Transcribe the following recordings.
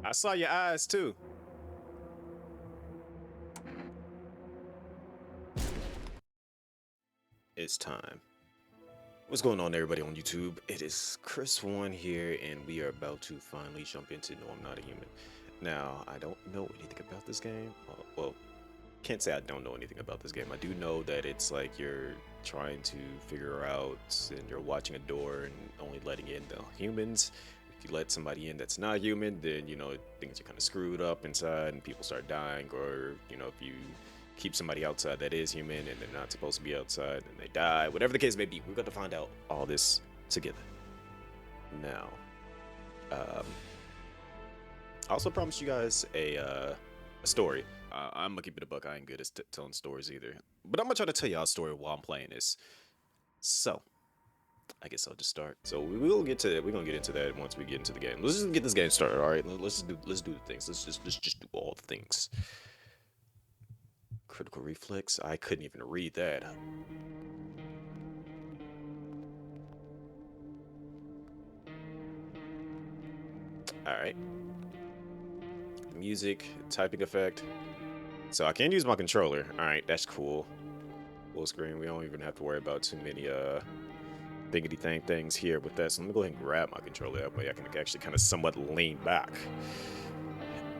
I saw your eyes too. It's time. What's going on, everybody on YouTube? It is Chris One here, and we are about to finally jump into No, I'm Not a Human. Now, I don't know anything about this game. Well, can't say I don't know anything about this game. I do know that it's like you're trying to figure out, and you're watching a door and only letting in the humans. If you let somebody in that's not human, then things are kind of screwed up inside, and people start dying. Or if you keep somebody outside that is human and they're not supposed to be outside and they die, whatever the case may be, we're going to find out all this together. Now, I also promised you guys a story. I'm gonna keep it a buck. I ain't good at telling stories either, but I'm gonna try to tell y'all a story while I'm playing this. So, I guess I'll just start. So we're gonna get into that once we get into the game. Let's just get this game started. All right, let's do the things. Let's just do all the things. Critical reflex. I couldn't even read that. All right. Music, typing effect. So I can use my controller. All right, that's cool. Full screen. We don't even have to worry about too many thingy things here with that. So let me go ahead and grab my controller. That way I can actually kind of somewhat lean back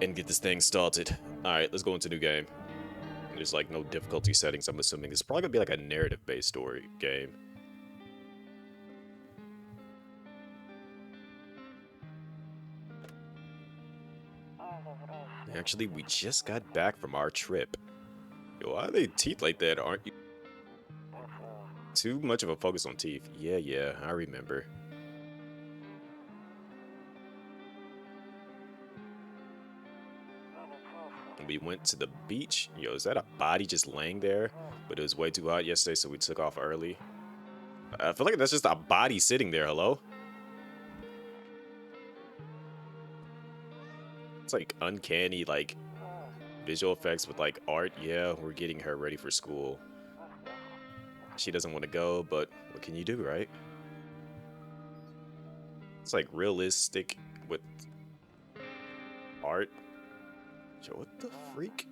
and get this thing started. All right, let's go into new game. There's like no difficulty settings. I'm assuming it's probably gonna be like a narrative-based story game. Actually, we just got back from our trip. Yo, why are they teeth like that? Aren't you? Too much of a focus on teeth. Yeah, I remember. We went to the beach. Yo, is that a body just laying there? But it was way too hot yesterday, so we took off early. I feel like that's just a body sitting there. Hello? It's like uncanny, like visual effects with like art. Yeah, we're getting her ready for school. She doesn't want to go, but what can you do, right? It's like realistic with art. Yo, what the freak?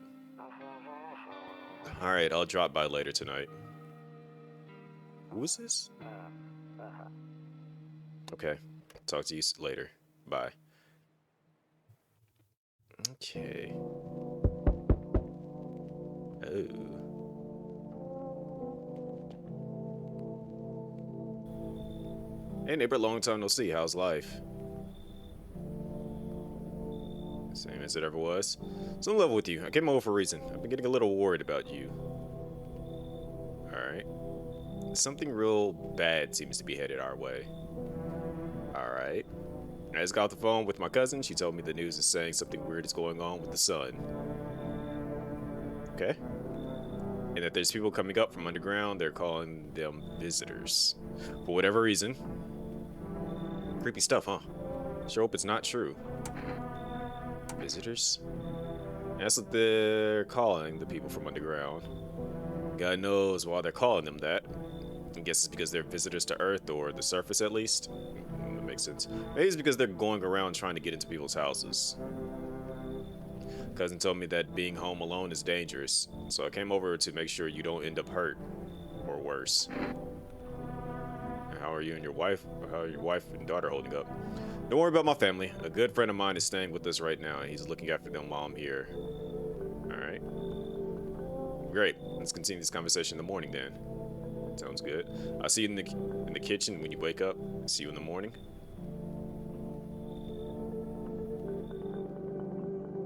Alright, I'll drop by later tonight. Who is this? Okay, talk to you later. Bye. Okay. Oh. Hey neighbor, long time no see. How's life? Same as it ever was. So I'm level with you. I came over for a reason. I've been getting a little worried about you. Alright. Something real bad seems to be headed our way. Alright. I just got off the phone with my cousin. She told me the news is saying something weird is going on with the sun. Okay. And that there's people coming up from underground. They're calling them visitors. For whatever reason. Creepy stuff, huh? Sure hope it's not true. Visitors? That's what they're calling the people from underground. God knows why they're calling them that. I guess it's because they're visitors to Earth, or the surface at least. That makes sense. Maybe it's because they're going around trying to get into people's houses. Cousin told me that being home alone is dangerous, so I came over to make sure you don't end up hurt, or worse. How are you and your wife? How are your wife and daughter holding up? Don't worry about my family. A good friend of mine is staying with us right now, and he's looking after them while I'm here. Alright. Great. Let's continue this conversation in the morning then. Sounds good. I'll see you in the kitchen when you wake up. See you in the morning.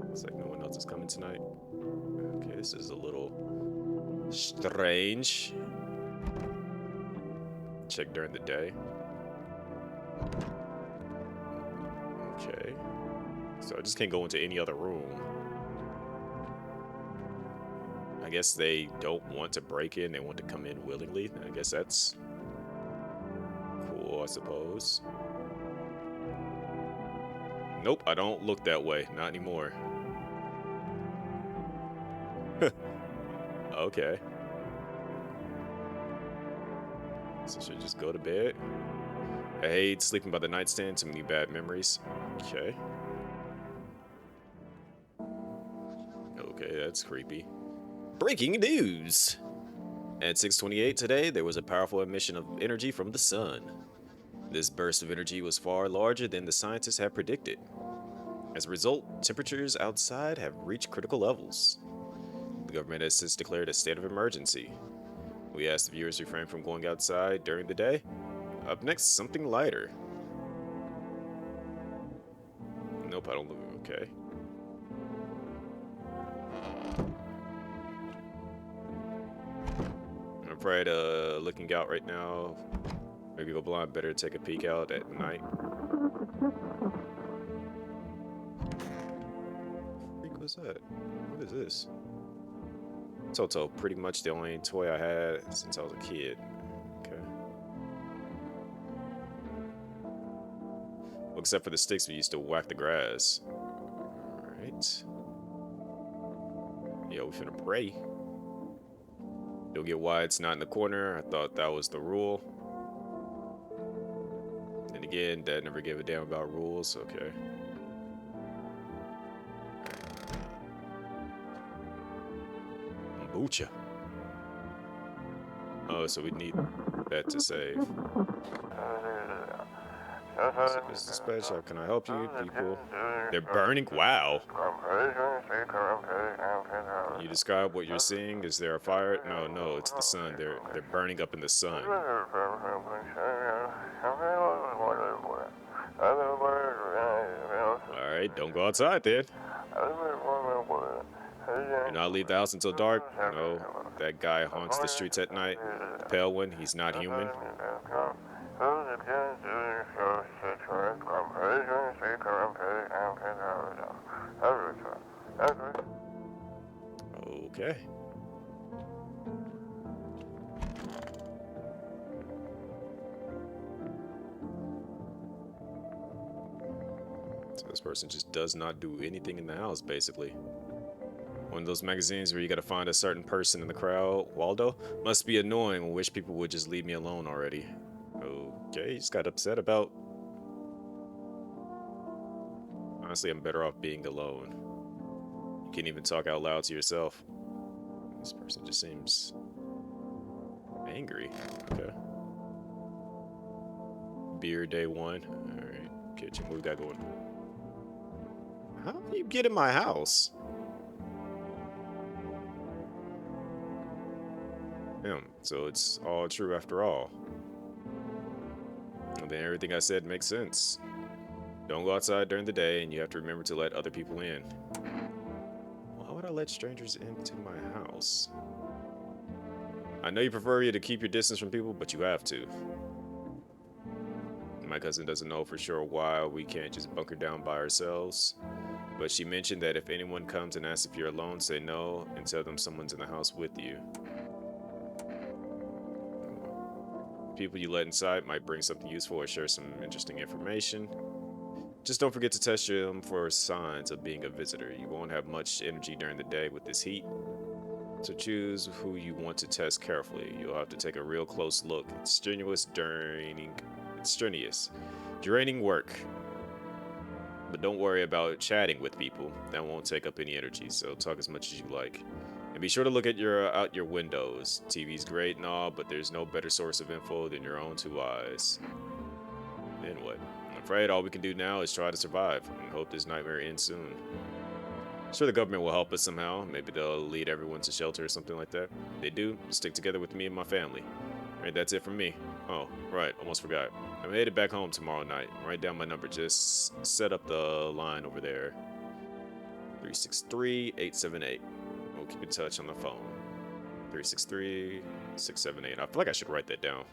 Looks like no one else is coming tonight. Okay, this is a little strange. Check during the day. Okay. So I just can't go into any other room. I guess they don't want to break in, they want to come in willingly. I guess that's cool, I suppose. Nope, I don't look that way. Not anymore. Okay. So should I just go to bed? I hate sleeping by the nightstand. Too many bad memories. Okay. Okay, that's creepy. Breaking news! At 6:28 today, there was a powerful emission of energy from the sun. This burst of energy was far larger than the scientists had predicted. As a result, temperatures outside have reached critical levels. The government has since declared a state of emergency. We asked the viewers to refrain from going outside during the day. Up next, something lighter. Nope, I don't look okay. I'm afraid looking out right now, maybe go blind, better take a peek out at night. What freak was that? What is this? Toto, pretty much the only toy I had since I was a kid. Okay. Well, except for the sticks we used to whack the grass. Alright. Yo, we finna pray. Don't get why it's not in the corner. I thought that was the rule. And again, Dad never gave a damn about rules. Okay. Kombucha. Oh, so we need that to save. Service dispatch, how can I help you? People, they're burning. Wow. Can you describe what you're seeing? Is there a fire? No, no, it's the sun. They're burning up in the sun. All right, don't go outside then. Do not leave the house until dark. No, that guy haunts the streets at night. The pale one, he's not human. Okay. So this person just does not do anything in the house, basically. One of those magazines where you gotta find a certain person in the crowd. Waldo? Must be annoying. I wish people would just leave me alone already. Okay, just got upset about... Honestly, I'm better off being alone. You can't even talk out loud to yourself. This person just seems... angry. Okay. Beer day one. Alright, kitchen, what we got going? How do you get in my house? So it's all true after all. And then everything I said makes sense. Don't go outside during the day, and you have to remember to let other people in. Why would I let strangers into my house? I know you prefer you to keep your distance from people, but you have to. My cousin doesn't know for sure why we can't just bunker down by ourselves. But she mentioned that if anyone comes and asks if you're alone, say no and tell them someone's in the house with you. People you let inside might bring something useful or share some interesting information. Just don't forget to test them for signs of being a visitor. You won't have much energy during the day with this heat, so choose who you want to test carefully. You'll have to take a real close look. It's strenuous, draining work. But don't worry about chatting with people. That won't take up any energy, so talk as much as you like. And be sure to look at out your windows. TV's great and all, but there's no better source of info than your own two eyes. Then what? I'm afraid all we can do now is try to survive and hope this nightmare ends soon. Sure, the government will help us somehow. Maybe they'll lead everyone to shelter or something like that. If they do, stick together with me and my family. Right, that's it from me. Oh, right, almost forgot. I'm headed back home tomorrow night. Write down my number. Just set up the line over there. 363-878. We'll keep in touch on the phone. 363-678. I feel like I should write that down.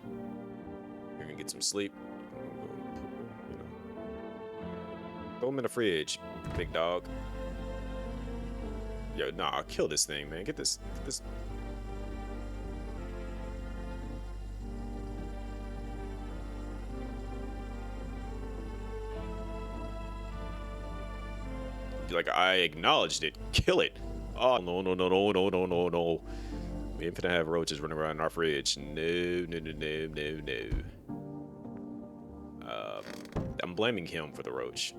You're gonna get some sleep. You know. Throw them in the fridge, big dog. Yo, nah, I'll kill this thing, man. Get this. Like, I acknowledged it. Kill it. Oh, no. We ain't finna have roaches running around in our fridge. No. I'm blaming him for the roach.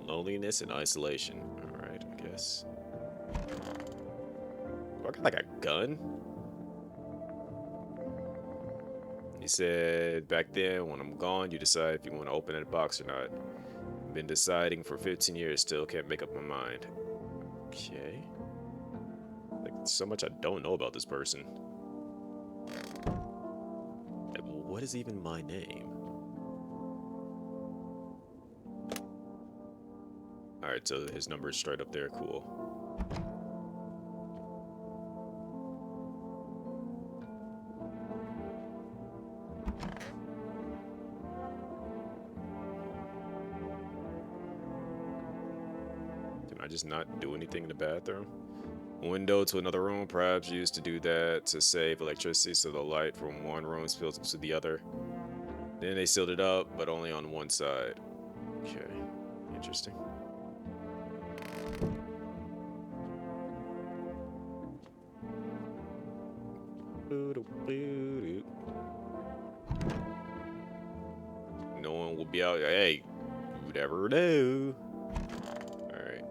Loneliness and isolation. Alright, I guess. Do I got like a gun? He said, back then, when I'm gone, you decide if you want to open that box or not. Been deciding for 15 years, still can't make up my mind. Okay. Like, so much I don't know about this person. Like, what is even my name? Alright, so his number is straight up there. Cool. Can I just not do anything in the bathroom? Window to another room, perhaps used to do that to save electricity so the light from one room spills to the other. Then they sealed it up, but only on one side. Okay, interesting. No one will be out. Hey, whatever do. Alright.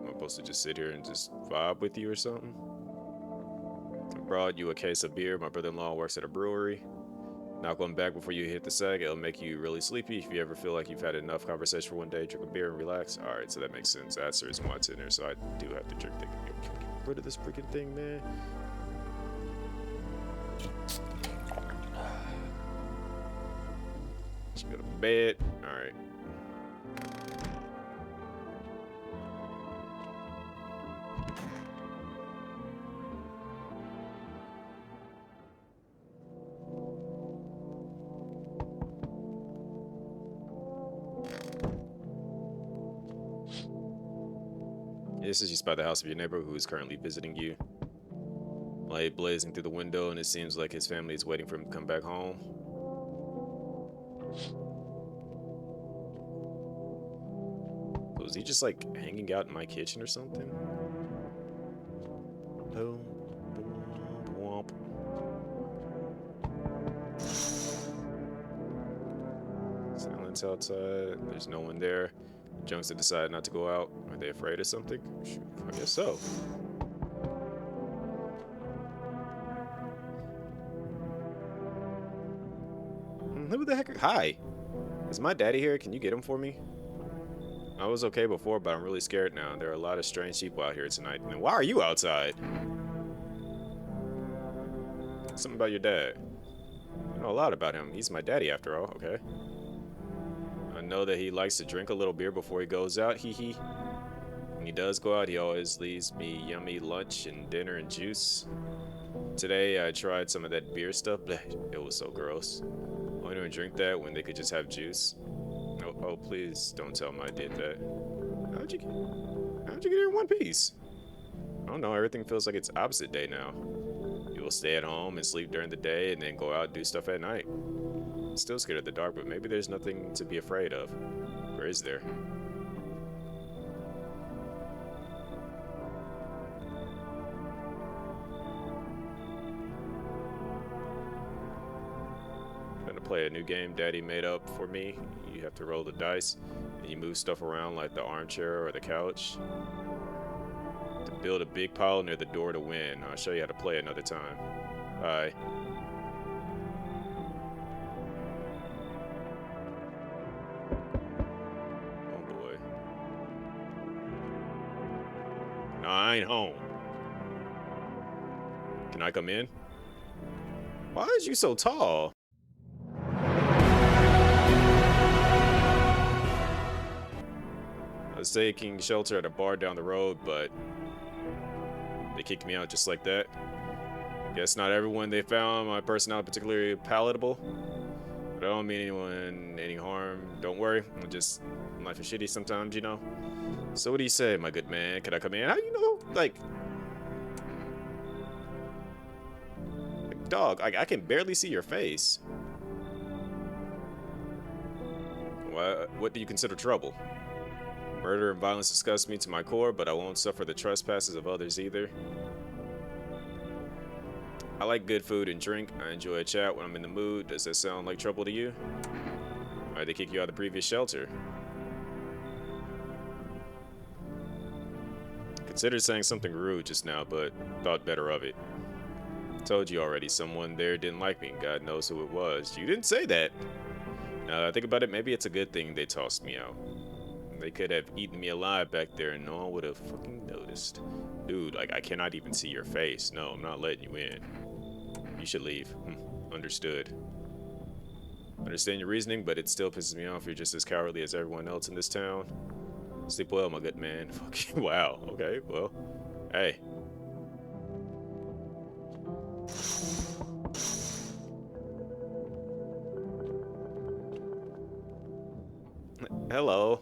Am I supposed to just sit here and just vibe with you or something? I brought you a case of beer. My brother-in-law works at a brewery. Knock one back before you hit the sack. It'll make you really sleepy. If you ever feel like you've had enough conversation for one day, drink a beer and relax. Alright, so that makes sense. That's the reason why it's in there, so I do have to drink the... Can we get rid of this freaking thing, man? Just go to bed. Alright. This is just by the house of your neighbor who is currently visiting you. Light blazing through the window, and it seems like his family is waiting for him to come back home. So is he just like hanging out in my kitchen or something? Boom, boom, womp. Silence outside. There's no one there. Junks have decided not to go out. Are they afraid of something? I guess so. Who the heck? Hi. Is my daddy here? Can you get him for me? I was okay before, but I'm really scared now. There are a lot of strange people out here tonight. And why are you outside? Something about your dad. I know a lot about him. He's my daddy after all, okay? I know that he likes to drink a little beer before he goes out, hee hee. When he does go out, he always leaves me yummy lunch and dinner and juice. Today, I tried some of that beer stuff, but it was so gross. Why do I drink that when they could just have juice? Oh, please don't tell him I did that. How'd you get here in one piece? I don't know, everything feels like it's opposite day now. You will stay at home and sleep during the day and then go out and do stuff at night. I'm still scared of the dark, but maybe there's nothing to be afraid of. Or is there? Trying to play a new game Daddy made up for me. You have to roll the dice, and you move stuff around like the armchair or the couch. To build a big pile near the door to win. I'll show you how to play another time. Bye. No, I ain't home. Can I come in? Why is you so tall? I was taking shelter at a bar down the road, but they kicked me out just like that. Guess not everyone they found my personality particularly palatable. But I don't mean anyone any harm. Don't worry. Life is shitty sometimes, you know. So what do you say, my good man? Can I come in? How do you know? Like dog, I can barely see your face. What do you consider trouble? Murder and violence disgust me to my core, but I won't suffer the trespasses of others either. I like good food and drink. I enjoy a chat when I'm in the mood. Does that sound like trouble to you? Why'd they kick you out of the previous shelter? Considered saying something rude just now, but thought better of it. Told you already, someone there didn't like me, and God knows who it was. You didn't say that. Now that I think about it, maybe it's a good thing they tossed me out. They could have eaten me alive back there and no one would have fucking noticed. Dude, like, I cannot even see your face. No, I'm not letting you in. You should leave. Understood. Understand your reasoning, but it still pisses me off. You're just as cowardly as everyone else in this town. Sleep well, my good man. Fuck you. Wow. Okay, well. Hey. Hello.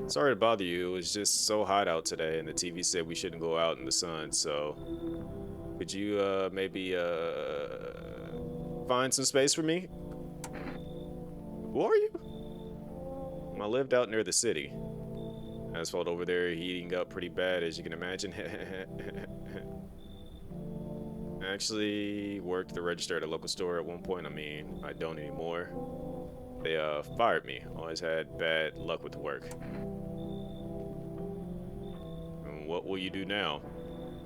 Sorry to bother you. It was just so hot out today, and the TV said we shouldn't go out in the sun, so could you maybe find some space for me? Who are you? I lived out near the city. Asphalt over there heating up pretty bad, as you can imagine. I actually worked the register at a local store at one point. I mean, I don't anymore. They fired me. Always had bad luck with work. And what will you do now?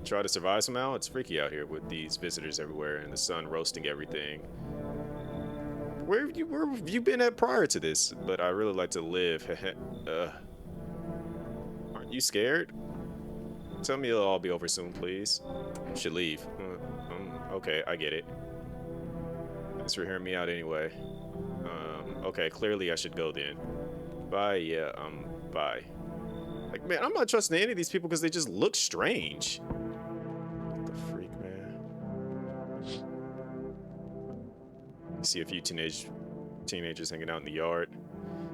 Try to survive somehow? It's freaky out here with these visitors everywhere and the sun roasting everything. Where have you been at prior to this? But I really like to live. Aren't you scared? Tell me it'll all be over soon, please. You should leave. Okay, I get it. Thanks for hearing me out anyway. Okay, clearly I should go then. Bye, yeah, bye. Like, man, I'm not trusting any of these people because they just look strange. What the freak, man? You see a few teenagers hanging out in the yard,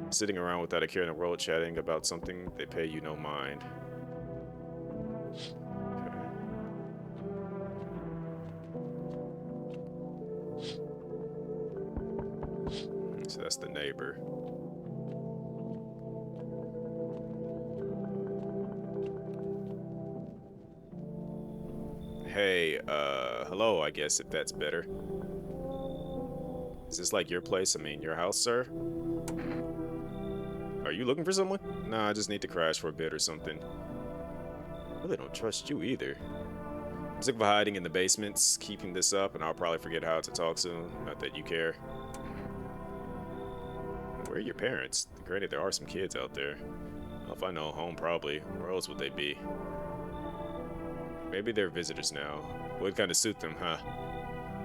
sitting around without a care in the world, chatting about something they pay you no mind. So that's the neighbor. Hey, hello, I guess, if that's better. Is this like your place? I mean, your house, sir? Are you looking for someone? Nah, I just need to crash for a bit or something. I really don't trust you either. I'm sick of hiding in the basements, keeping this up, and I'll probably forget how to talk soon. Not that you care. Where are your parents? Granted, there are some kids out there. Well, if I know, home probably. Where else would they be? Maybe they're visitors now. Would kind of suit them, huh?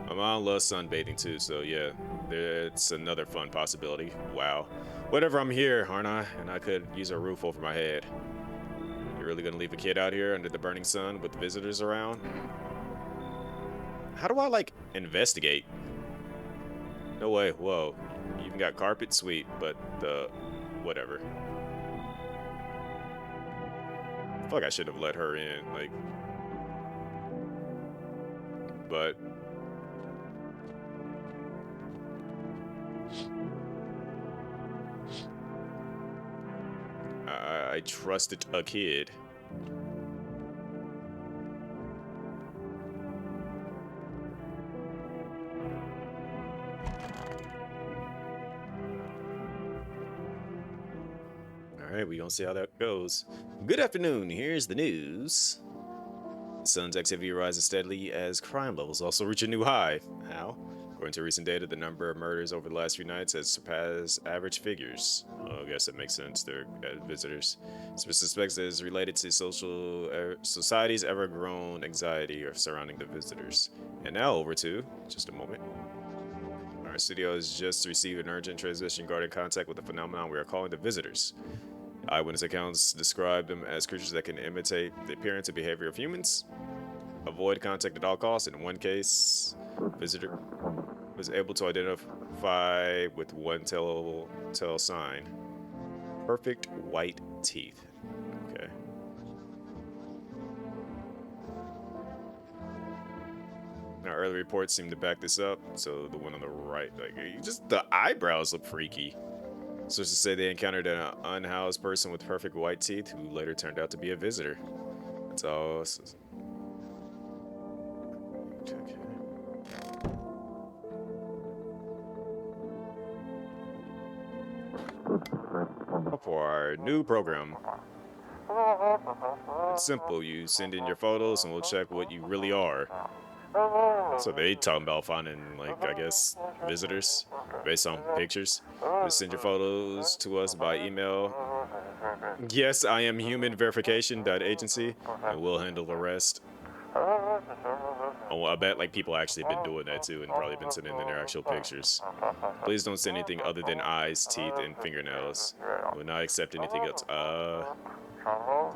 My mom loves sunbathing too, so yeah, it's another fun possibility. Wow. Whatever, I'm here, aren't I? And I could use a roof over my head. You really gonna leave a kid out here under the burning sun with visitors around? How do I, like, investigate? No way, whoa. You even got carpet? Sweet, but whatever. I feel like I should have let her in, like... But... I trusted a kid. Alright, we gonna see how that goes. Good afternoon, here's the news. The sun's activity rises steadily as crime levels also reach a new high. How? According to recent data, the number of murders over the last few nights has surpassed average figures. I guess that makes sense. They're visitors. Suspects that is related to society's ever-grown anxiety surrounding the visitors. And now over to, just a moment. Our studio has just received an urgent transmission regarding contact with the phenomenon we are calling the visitors. Eyewitness accounts describe them as creatures that can imitate the appearance and behavior of humans, avoid contact at all costs. In one case, visitor was able to identify with one telltale sign: perfect white teeth. Okay. Now, early reports seem to back this up. So the one on the right, like, just the eyebrows look freaky. Sources say they encountered an unhoused person with perfect white teeth who later turned out to be a visitor. That's all. Okay. For our new program. It's simple. You send in your photos and we'll check what you really are. So they talking about finding, like, I guess, visitors based on pictures. Just send your photos to us by email. Yes, I am human verification.agency, and we'll handle the rest. Oh, I bet like people actually been doing that too, and probably been sending in their actual pictures. Please don't send anything other than eyes, teeth, and fingernails. We'll not accept anything else.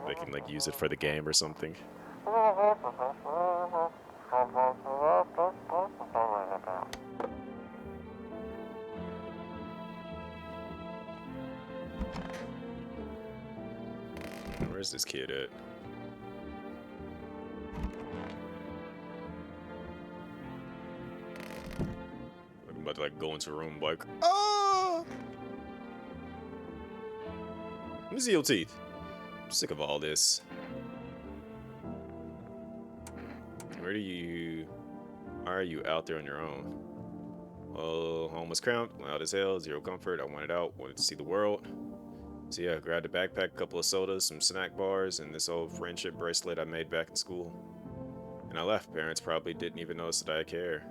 They can like use it for the game or something. Where's this kid at? I'm about to like go into a room like, oh! Let me see your teeth. I'm sick of all this. Why are you out there on your own? Well, home was cramped, loud as hell, zero comfort. I wanted out, wanted to see the world. So yeah, I grabbed a backpack, a couple of sodas, some snack bars, and this old friendship bracelet I made back in school. And I left. Parents probably didn't even notice that I care.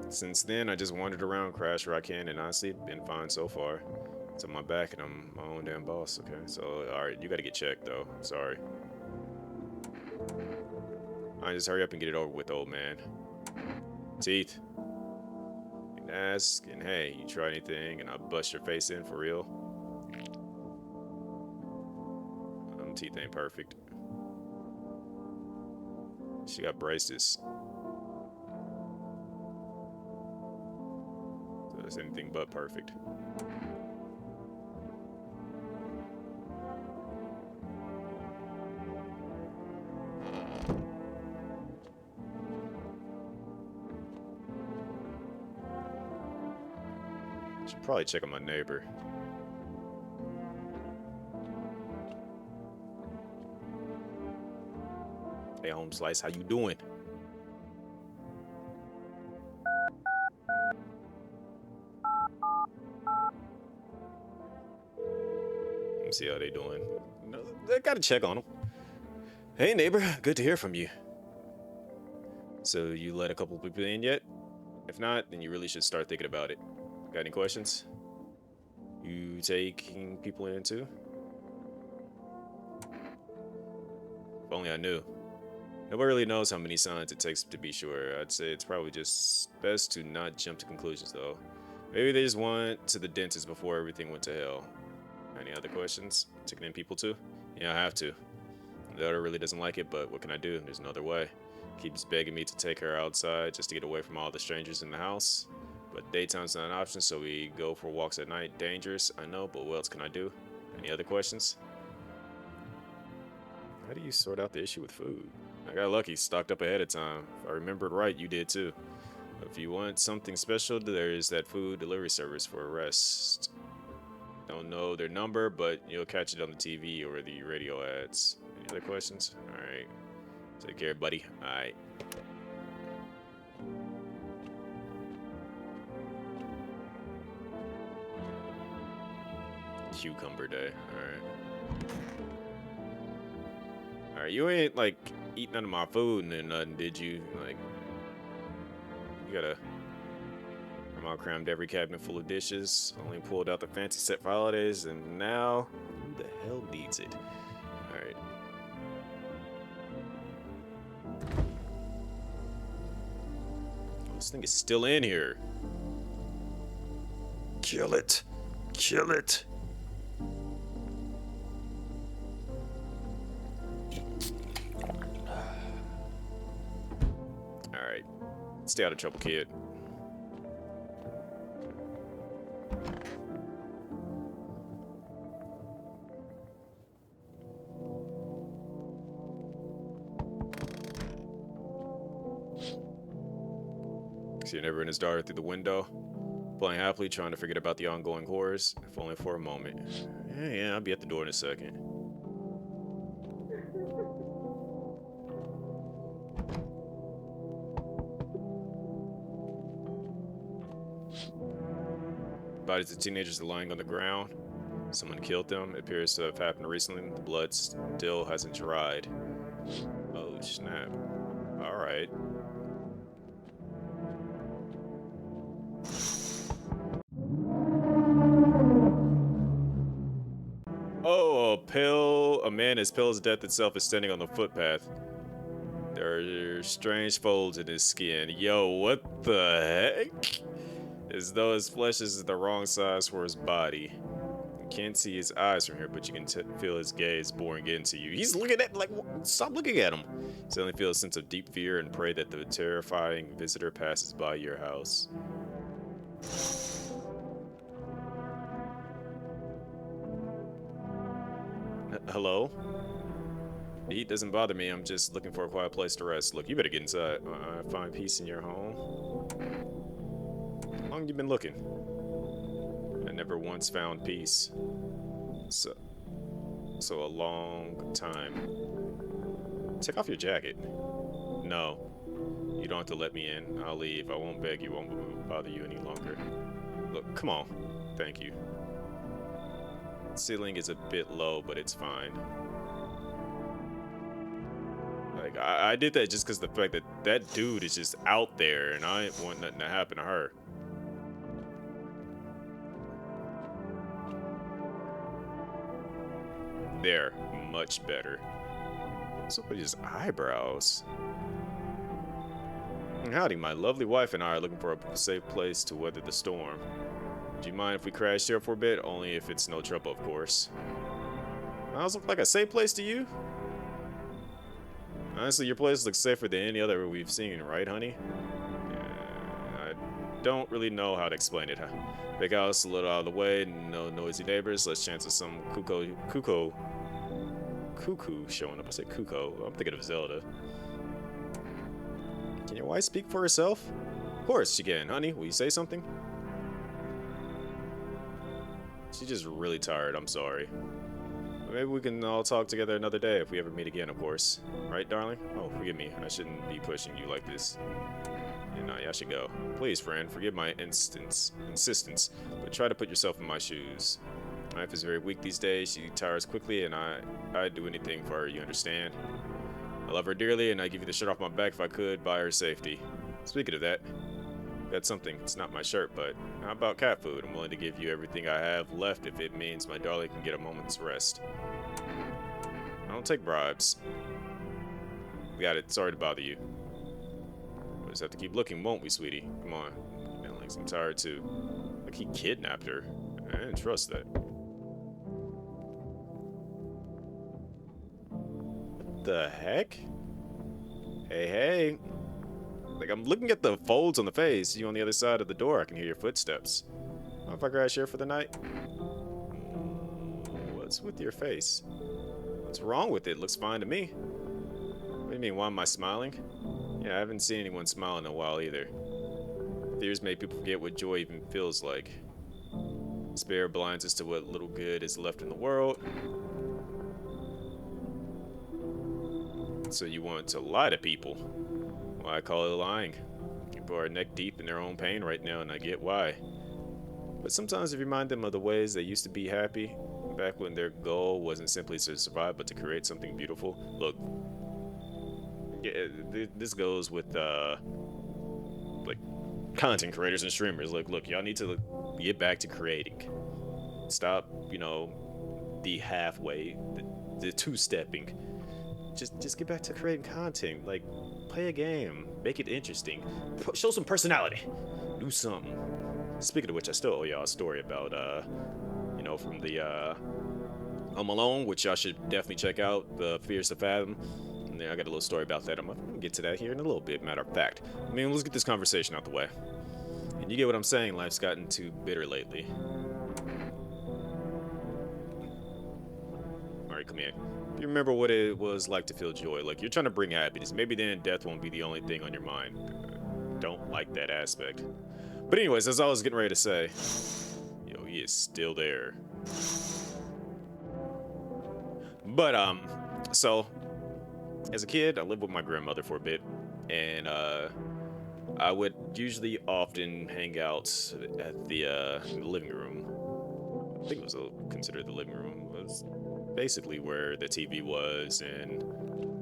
Since then, I just wandered around, crashed where I can, and honestly, been fine so far. It's on my back, and I'm my own damn boss, okay? So, alright, you gotta get checked, though. I'm sorry. Alright, just hurry up and get it over with, old man. Teeth. And ask, and hey, you try anything, and I'll bust your face in for real. Teeth ain't perfect. She got braces. So that's anything but perfect. Should probably check on my neighbor. Hey, home slice, how you doing? Let me see how they doing. No, I gotta check on them. Hey, neighbor, good to hear from you. So you let a couple people in yet? If not, then you really should start thinking about it. Got any questions? You taking people in too? If only I knew. Nobody really knows how many signs it takes to be sure. I'd say it's probably just best to not jump to conclusions, though. Maybe they just went to the dentist before everything went to hell. Any other questions? Taking in people too? Yeah, I have to. The other really doesn't like it, but what can I do? There's no other way. Keeps begging me to take her outside just to get away from all the strangers in the house. But daytime's not an option, so we go for walks at night. Dangerous, I know, but what else can I do? Any other questions? How do you sort out the issue with food? I got lucky, stocked up ahead of time. If I remembered right, you did too. If you want something special, there is that food delivery service for a rest. Don't know their number, but you'll catch it on the TV or the radio ads. Any other questions? Alright. Take care, buddy. Alright. Cucumber day. Alright. Alright, you ain't like eating none of my food and nothing, did you? Like, you gotta. Grandma crammed every cabinet full of dishes, only pulled out the fancy set for holidays, and now who the hell needs it? Alright. Oh, this thing is still in here. Kill it. Kill it. Alright. Stay out of trouble, kid. Seeing everyone and his daughter through the window, playing happily, trying to forget about the ongoing horrors, if only for a moment. Yeah, I'll be at the door in a second. Bodies of teenagers are lying on the ground. Someone killed them. It appears to have happened recently. The blood still hasn't dried. Oh, snap. Alright. Oh, a man as pale as death itself is standing on the footpath. There are strange folds in his skin. Yo, what the heck? As though his flesh is the wrong size for his body. You can't see his eyes from here, but you can feel his gaze boring into you. He's looking at, like, stop looking at him. You suddenly feel a sense of deep fear and pray that the terrifying visitor passes by your house. Hello? The heat doesn't bother me. I'm just looking for a quiet place to rest. Look, you better get inside. Find peace in your home. How long you been looking? I never once found peace. So a long time. Take off your jacket. No. You don't have to let me in. I'll leave. I won't beg you. Won't bother you any longer. Look, come on. Thank you. The ceiling is a bit low, but it's fine. Like, I did that just because the fact that that dude is just out there, and I didn't want nothing to happen to her. There, much better. What's up with his eyebrows? Howdy, my lovely wife and I are looking for a safe place to weather the storm. Do you mind if we crash here for a bit? Only if it's no trouble, of course. Does look like a safe place to you? Honestly, your place looks safer than any other we've seen, right, honey? I don't really know how to explain it. Big house, a little out of the way, no noisy neighbors, less chance of some cuckoo showing up. I said cuckoo. I'm thinking of Zelda. Can your wife speak for herself? Of course she can, honey. Will you say something? She's just really tired. I'm sorry. Maybe we can all talk together another day if we ever meet again, of course. Right, darling? Oh, forgive me. I shouldn't be pushing you like this. Yeah, nah, I should go. Please, friend, forgive my insistence, but try to put yourself in my shoes. My wife is very weak these days. She tires quickly, and I'd do anything for her, you understand? I love her dearly, and I'd give you the shirt off my back if I could, by her safety. Speaking of that, that's something. It's not my shirt, but how about cat food? I'm willing to give you everything I have left if it means my darling can get a moment's rest. I don't take bribes. Got it. Sorry to bother you. We'll just have to keep looking, won't we, sweetie? Come on. Alex, I'm tired too. Like he kidnapped her. I didn't trust that. What the heck? Hey, hey. Like, I'm looking at the folds on the face. You on the other side of the door. I can hear your footsteps. Mind if I crash here for the night? What's with your face? What's wrong with it? Looks fine to me. What do you mean, why am I smiling? Yeah, I haven't seen anyone smile in a while either. Fears make people forget what joy even feels like. Despair blinds us to what little good is left in the world. So you want to lie to people? Well, I call it lying. People are neck deep in their own pain right now, and I get why. But sometimes if you remind them of the ways they used to be happy, back when their goal wasn't simply to survive, but to create something beautiful. Look, yeah, this goes with like content creators and streamers. Look, y'all need to get back to creating. Stop, the halfway, the two-stepping. Just get back to creating content. Like, play a game, make it interesting, show some personality, do something. Speaking of which, I still owe y'all a story about from the Home Alone, which y'all should definitely check out, The Fears to Fathom. And then I got a little story about that. I'm gonna get to that here in a little bit, matter of fact. Let's get this conversation out the way. And you get what I'm saying, life's gotten too bitter lately. Alright, come here. You remember what it was like to feel joy. Like, you're trying to bring happiness. Maybe then death won't be the only thing on your mind. Don't like that aspect. But anyways, as I was getting ready to say, he is still there. But, so, as a kid, I lived with my grandmother for a bit. And, I would usually often hang out at the living room. I think it was considered the living room. It was basically where the TV was, and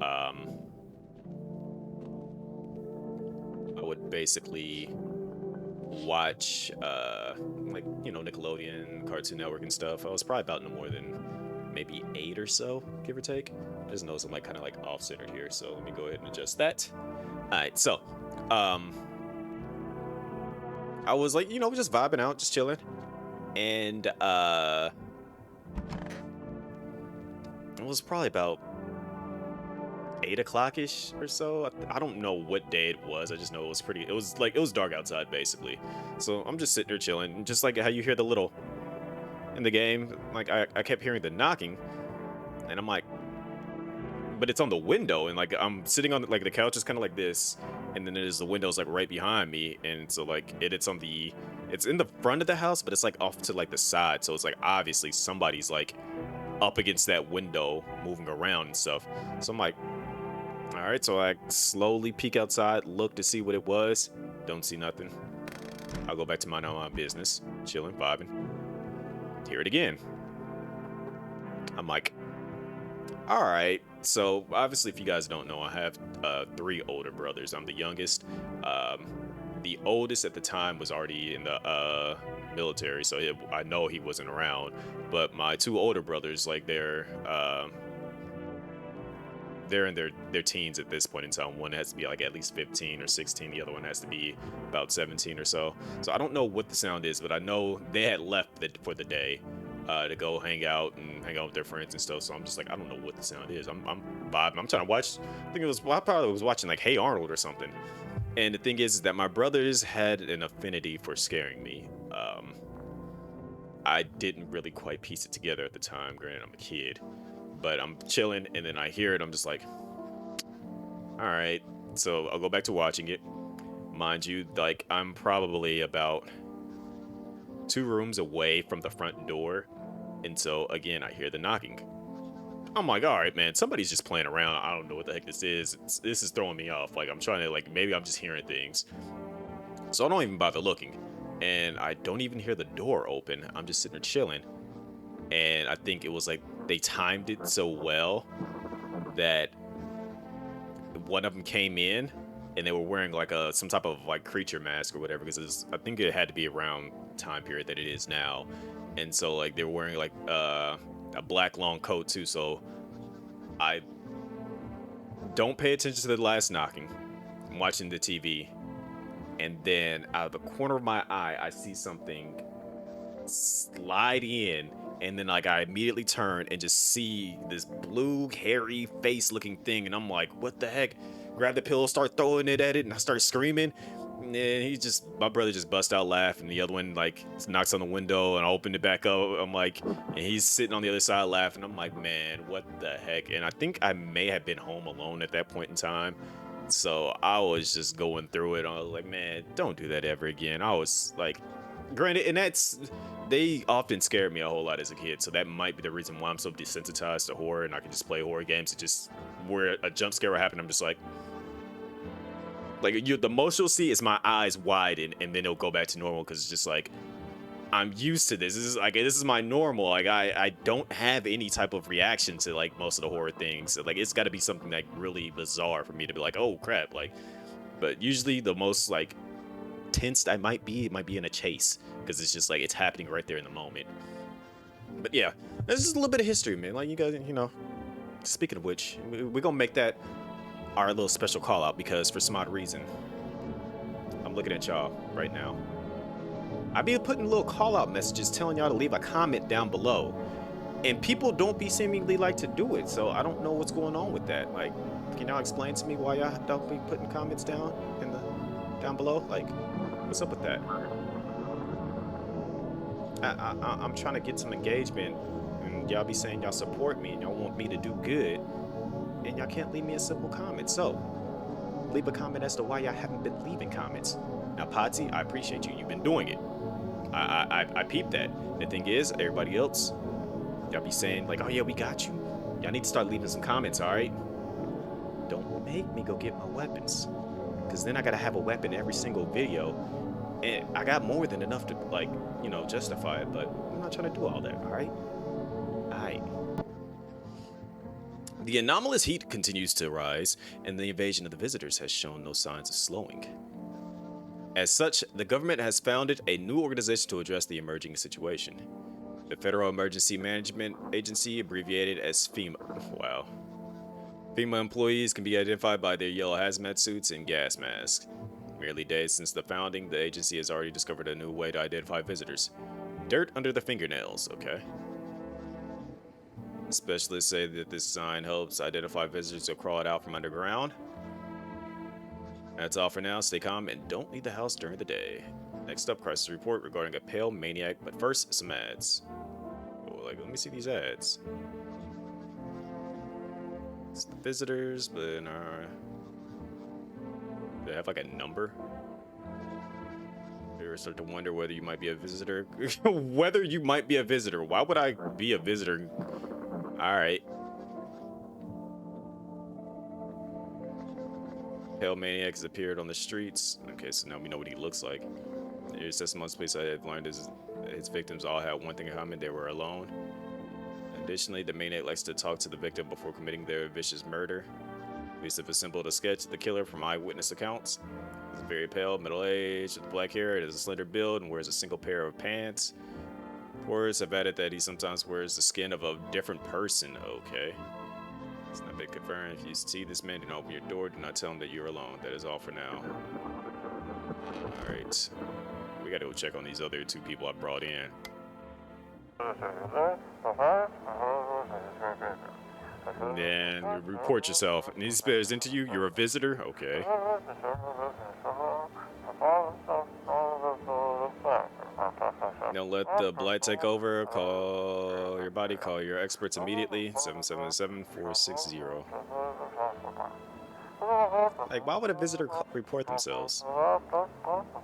um, I would basically watch like Nickelodeon, Cartoon Network, and stuff. I was probably about no more than maybe 8 or so, give or take. I just noticed I'm like kind of like off centered here, so let me go ahead and adjust that. All right, so um, I was like just vibing out, just chilling, and it was probably about 8 o'clock ish or so. I don't know what day it was. I just know it was pretty. It was like it was dark outside basically. So I'm just sitting there chilling, and just like how you hear the little in the game. Like I kept hearing the knocking, and I'm like, but it's on the window, and like I'm sitting on like the couch is kind of like this, and then there's the windows like right behind me, and so like it's in the front of the house, but it's like off to like the side. So it's like obviously somebody's like up against that window moving around and stuff. So I'm like, all right, so I slowly peek outside, look to see what it was. Don't see nothing. I'll go back to my business, chilling, vibing. Hear it again. I'm like, all right. So obviously, if you guys don't know, I have 3 older brothers. I'm the youngest. Um, the oldest at the time was already in the military, so I know he wasn't around. But my 2 older brothers, like they're in their teens at this point in time. One has to be like at least 15 or 16. The other one has to be about 17 or so. So I don't know what the sound is, but I know they had left for the day to go hang out with their friends and stuff. So I'm just like, I don't know what the sound is. I'm vibing. I'm trying to watch. I think it was. Well, I probably was watching like Hey Arnold or something. And the thing is that my brothers had an affinity for scaring me. I didn't really quite piece it together at the time. Granted, I'm a kid, but I'm chilling, and then I hear it. I'm just like, all right. So I'll go back to watching it. Mind you, like I'm probably about 2 rooms away from the front door, and so again, I hear the knocking. I'm like, all right, man, somebody's just playing around. I don't know what the heck this is. This is throwing me off. Like I'm trying to like maybe I'm just hearing things. So I don't even bother looking, and I don't even hear the door open. I'm just sitting there chilling, and I think it was like they timed it so well that one of them came in and they were wearing like some type of like creature mask or whatever, because I think it had to be around time period that it is now, and so like they were wearing like a black long coat too. So I don't pay attention to the last knocking. I'm watching the TV, and then out of the corner of my eye, I see something slide in, and then like I immediately turn and just see this blue hairy face looking thing, and I'm like, what the heck? Grab the pillow, start throwing it at it, and I start screaming, and my brother just bust out laughing. The other one like knocks on the window, and I opened it back up. I'm like, and he's sitting on the other side laughing. I'm like, man, what the heck? And I think I may have been home alone at that point in time, so I was just going through it. I was like, man, don't do that ever again. I was like, granted, and they often scared me a whole lot as a kid, so that might be the reason why I'm so desensitized to horror, and I can just play horror games. It just where a jump scare will happen, I'm just like the most you'll see is my eyes widen, and then it'll go back to normal, because it's just like I'm used to this. This is my normal. Like I don't have any type of reaction to like most of the horror things. So, like it's got to be something like really bizarre for me to be like, oh crap, like. But usually the most like tensed it might be in a chase, because it's just like it's happening right there in the moment. But yeah, that's just a little bit of history, man. Like you guys, speaking of which, we're gonna make that our little special call out, because for some odd reason I'm looking at y'all right now. I be putting little call out messages telling y'all to leave a comment down below, and people don't be seemingly like to do it. So I don't know what's going on with that. Like, can y'all explain to me why y'all don't be putting comments down down below? Like, what's up with that? I'm trying to get some engagement, and y'all be saying y'all support me and y'all want me to do good, and y'all can't leave me a simple comment. So leave a comment as to why y'all haven't been leaving comments. Now, Potsy, I appreciate you. You've been doing it. I peeped that. The thing is, everybody else, y'all be saying like, oh yeah, we got you. Y'all need to start leaving some comments, all right? Don't make me go get my weapons. because then I gotta have a weapon every single video, and I got more than enough to like, justify it. But I'm not trying to do all that. All right, all right. The anomalous heat continues to rise, and the invasion of the visitors has shown no signs of slowing. As such, the government has founded a new organization to address the emerging situation. The Federal Emergency Management Agency, abbreviated as FEMA. Wow. FEMA employees can be identified by their yellow hazmat suits and gas masks. Merely days since the founding, the agency has already discovered a new way to identify visitors. Dirt under the fingernails, okay? Specialists say that this sign helps identify visitors who crawled out from underground. That's all for now. Stay calm and don't leave the house during the day. Next up, crisis report regarding a pale maniac, but first, some ads. Oh, let me see these ads. It's the visitors, but do they have like a number? You start to wonder whether you might be a visitor. Whether you might be a visitor. Why would I be a visitor? Alright. Pale maniac has appeared on the streets. Okay, so now we know what he looks like. His testimony space I have learned is his victims all had one thing in common: they were alone. Additionally, the maniac likes to talk to the victim before committing their vicious murder. At least if it's simple to sketch the killer from eyewitness accounts. He's very pale, middle-aged, with black hair, has a slender build, and wears a single pair of pants. Reports have added that he sometimes wears the skin of a different person. Okay. It's not been confirmed. If you see this man, do not open your door. Do not tell him that you're alone. That is all for now. Alright. We gotta go check on these other two people I brought in. Then report yourself. Need spares into you. You're a visitor? Okay. Don't let the blight take over. Call your body. Call your experts immediately. 777-460. Like, why would a visitor report themselves?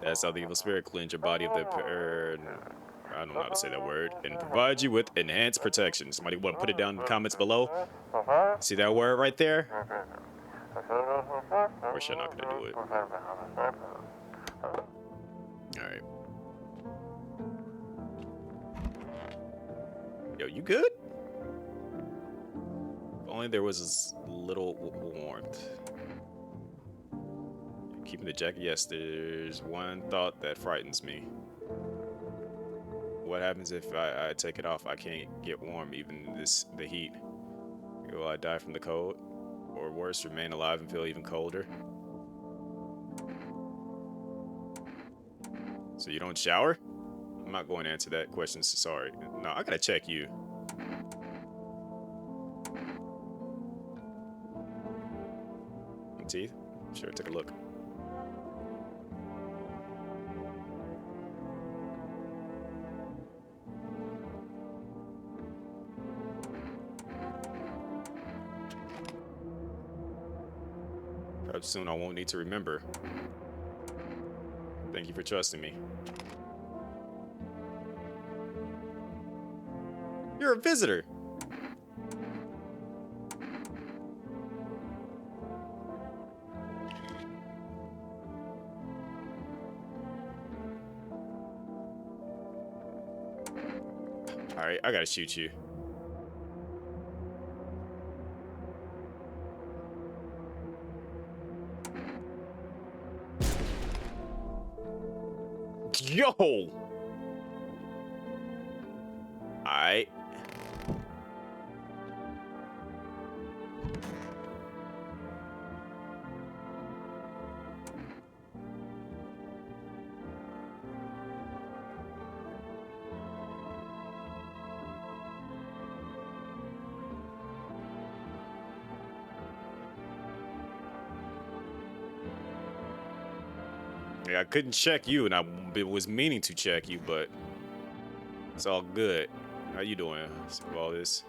That's how the evil spirit cleanse your body of the I don't know how to say that word. And provide you with enhanced protection. Somebody want to put it down in the comments below? See that word right there? Of course you're not gonna do it. Alright. Yo, you good? If only there was this little warmth. Keeping the jacket? Yes, there's one thought that frightens me. What happens if I take it off? I can't get warm, even the heat. Will I die from the cold? Or worse, remain alive and feel even colder? So you don't shower? I'm not going to answer that question, sorry. No, I gotta check you. Teeth? Sure, take a look. Perhaps soon I won't need to remember. Thank you for trusting me. You're a visitor. Alright, I gotta shoot you. Yo! Alright. Yeah, I couldn't check you, and I was meaning to check you, but it's all good. How you doing? All this.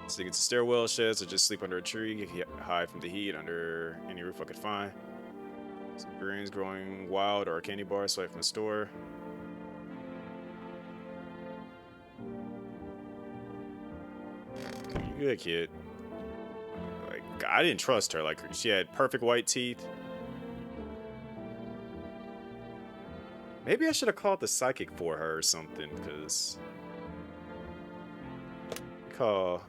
Sticking to stairwell sheds, or just sleep under a tree, hide from the heat under any roof I could find. Some greens growing wild, or a candy bar swipe from the store. You good, kid? Like, I didn't trust her. Like, she had perfect white teeth. Maybe I should have called the psychic for her or something, because call.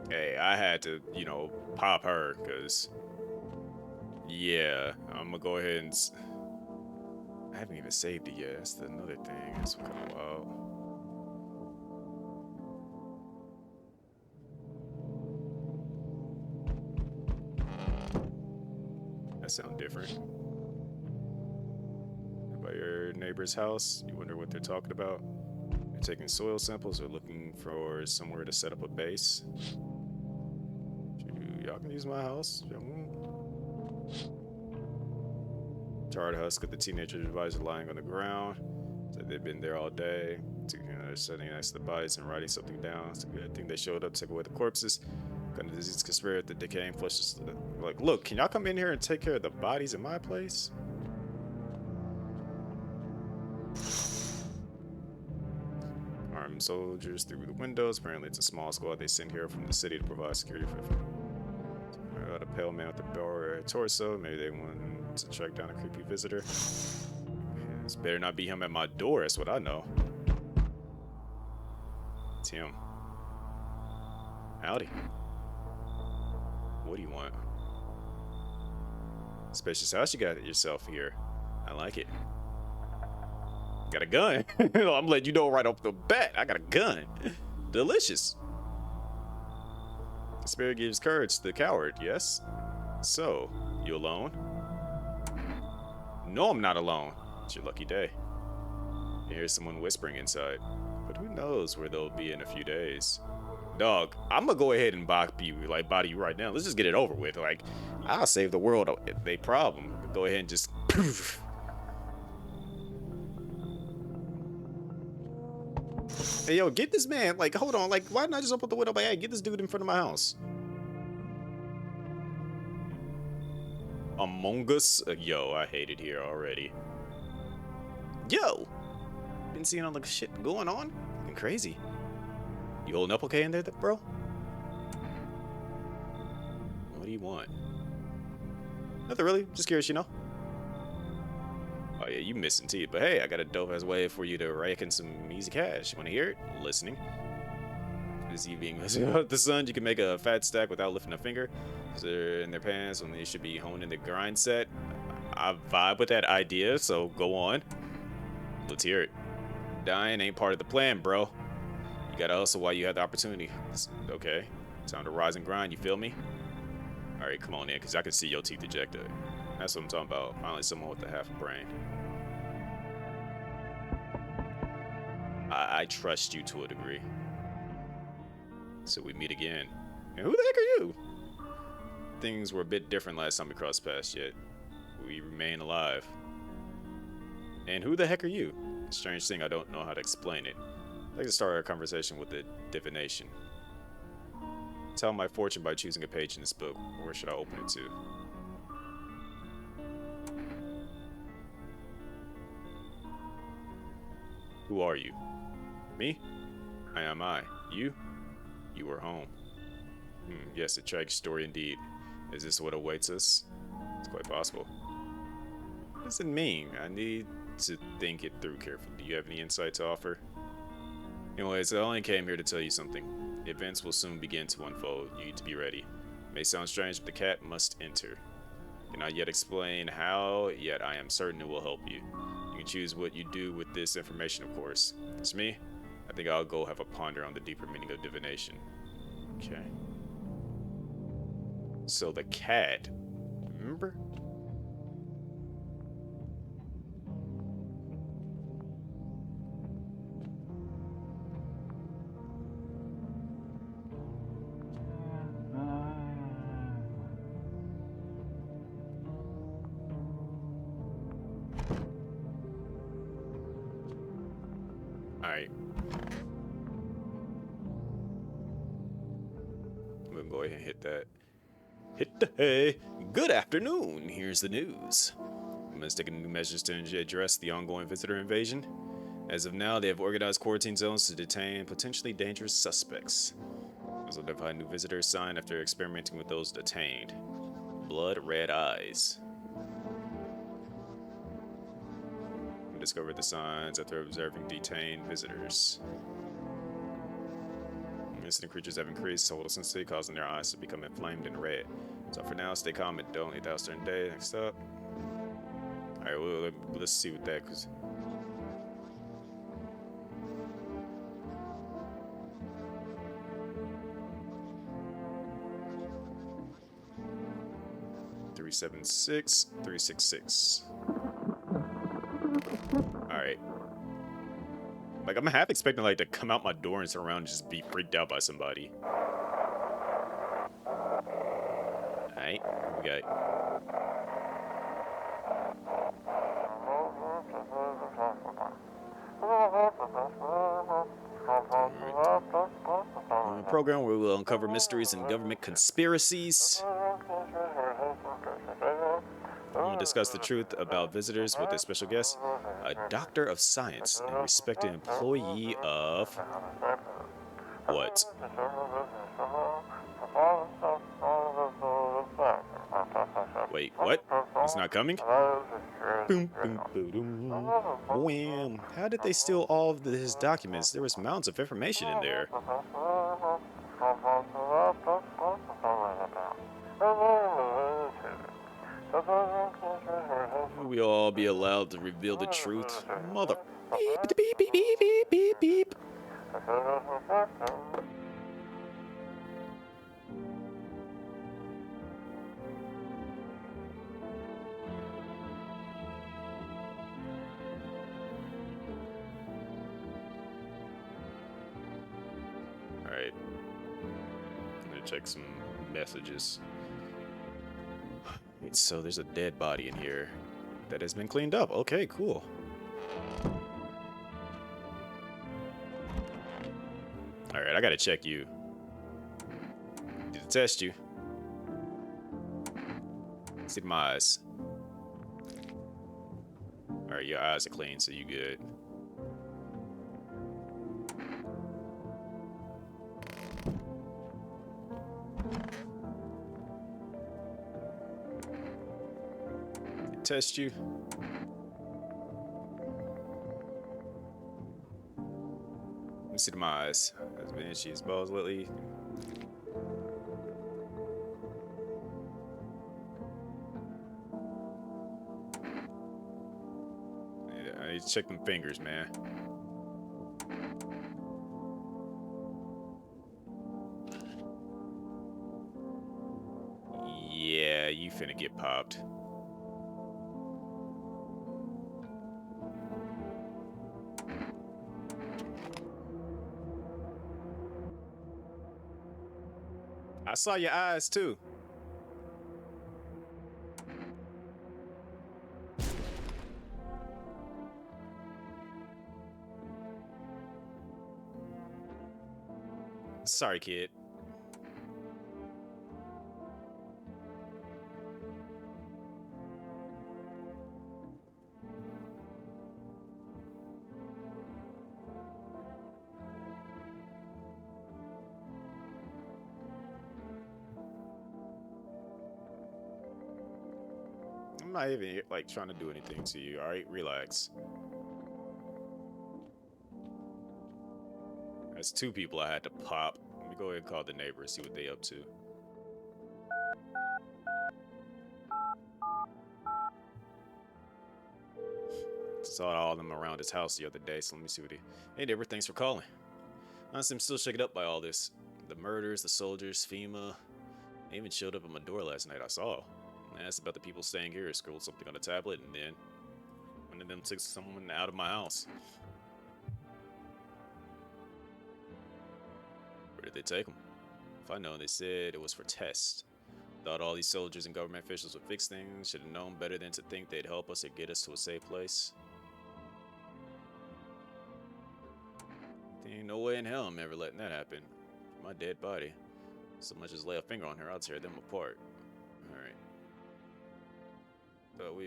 Hey, I had to, pop her, because, yeah, I'm gonna go ahead and. I haven't even saved it yet. That's another thing. That's kind of wild. That sounds different. By your neighbor's house, you wonder what they're talking about? They're taking soil samples or looking for somewhere to set up a base. Y'all can use my house. Charred husk of the teenager advisor lying on the ground. Said they'd been there all day. They're sitting next to the bodies and writing something down. It's a good thing they showed up to take away the corpses. Kind of disease could spread the decaying flesh. Like, look, can y'all come in here and take care of the bodies in my place? Armed soldiers through the windows. Apparently, it's a small squad they sent here from the city to provide security for. A pale man with a bare torso. Maybe they want to track down a creepy visitor. This better not be him at my door. That's what I know. It's him. Howdy. What do you want? Spacious house you got yourself here. I like it. Got a gun. I'm letting you know right off the bat. I got a gun. Delicious. Spirit gives courage to the coward, yes? So, you alone? No, I'm not alone. It's your lucky day. You hear someone whispering inside. But who knows where they'll be in a few days. Dog, I'm gonna go ahead and body you right now. Let's just get it over with. Like, I'll save the world if they problem. Go ahead and just poof. Hey, yo, get this man. Like, hold on. Like, why not just open the window? Like, hey, get this dude in front of my house. Among Us? Yo, I hate it here already. Yo! Been seeing all the shit going on? Been crazy. You holding up okay in there, bro? What do you want? Nothing really. Just curious, you know? Oh yeah, you missing teeth. But hey, I got a dope-ass way for you to rake in some easy cash. Wanna hear it? Listening. This evening, the sun, you can make a fat stack without lifting a finger. They're in their pants when they should be honing the grind set. I vibe with that idea, so go on. Let's hear it. Dying ain't part of the plan, bro. You gotta hustle while you have the opportunity. Okay. Time to rise and grind, you feel me? Alright, come on in, because I can see your teeth ejected. That's what I'm talking about. Finally, someone with a half a brain. I trust you to a degree. So we meet again. And who the heck are you? Things were a bit different last time we crossed paths, yet we remain alive. And who the heck are you? Strange thing, I don't know how to explain it. I'd like to start our conversation with a divination. Tell my fortune by choosing a page in this book. Where should I open it to? Who are you? Me? I am I. You? You are home. Yes, a tragic story indeed. Is this what awaits us? It's quite possible. What does it mean? I need to think it through carefully. Do you have any insight to offer? Anyways, I only came here to tell you something. Events will soon begin to unfold. You need to be ready. It may sound strange, but the cat must enter. I cannot yet explain how, yet I am certain it will help you. You can choose what you do with this information, of course. It's me. I think I'll go have a ponder on the deeper meaning of divination. Okay. So the cat, remember? gonna go ahead and hit that. Hit the hay. Good afternoon. Here's the news. Government's taking new measures to address the ongoing visitor invasion. As of now, they have organized quarantine zones to detain potentially dangerous suspects. Also identified new visitors signed after experimenting with those detained. Blood red eyes. We discovered the signs after observing detained visitors. Incident creatures have increased total sensitivity, causing their eyes to become inflamed and red. So for now, stay calm and don't eat that during the day. Next up. Alright, well, let's see what that goes. $376. Alright. Like, I'm half expecting, like, to come out my door and turn around and just be freaked out by somebody. Alright, we got... A program where we'll uncover mysteries and government conspiracies. We'll discuss the truth about visitors with a special guest, a doctor of science and respected employee of... What? Wait, what? He's not coming? Boom, boom, boom, boom. Wham. How did they steal all of his documents? There was mountains of information in there. Will we all be allowed to reveal the truth? Mother... Beep, beep, beep, beep, beep, beep, beep. Alright. I'm gonna check some messages. Wait, so there's a dead body in here that has been cleaned up. Okay, cool. Alright, I gotta check you. Need to test you. See my eyes. Alright, your eyes are clean, so you good. Test you. Let me see my eyes. As been she's balls lately. Yeah, I need to check them fingers, man. Yeah, you finna get popped. I saw your eyes too. Sorry, kid. I'm not even like trying to do anything to you, alright? Relax. That's two people I had to pop. Let me go ahead and call the neighbors, see what they up to. Saw all of them around his house the other day, so let me see what he... Hey neighbor, thanks for calling. Honestly, I'm still shaken up by all this. The murders, the soldiers, FEMA. They even showed up at my door last night, I saw. I asked about the people staying here, scrolled something on a tablet, and then one of them took someone out of my house. Where did they take them? If I know, they said it was for tests. Thought all these soldiers and government officials would fix things. Should have known better than to think they'd help us or get us to a safe place. There ain't no way in hell I'm ever letting that happen. My dead body. So much as lay a finger on her, I'll tear them apart. Alright. So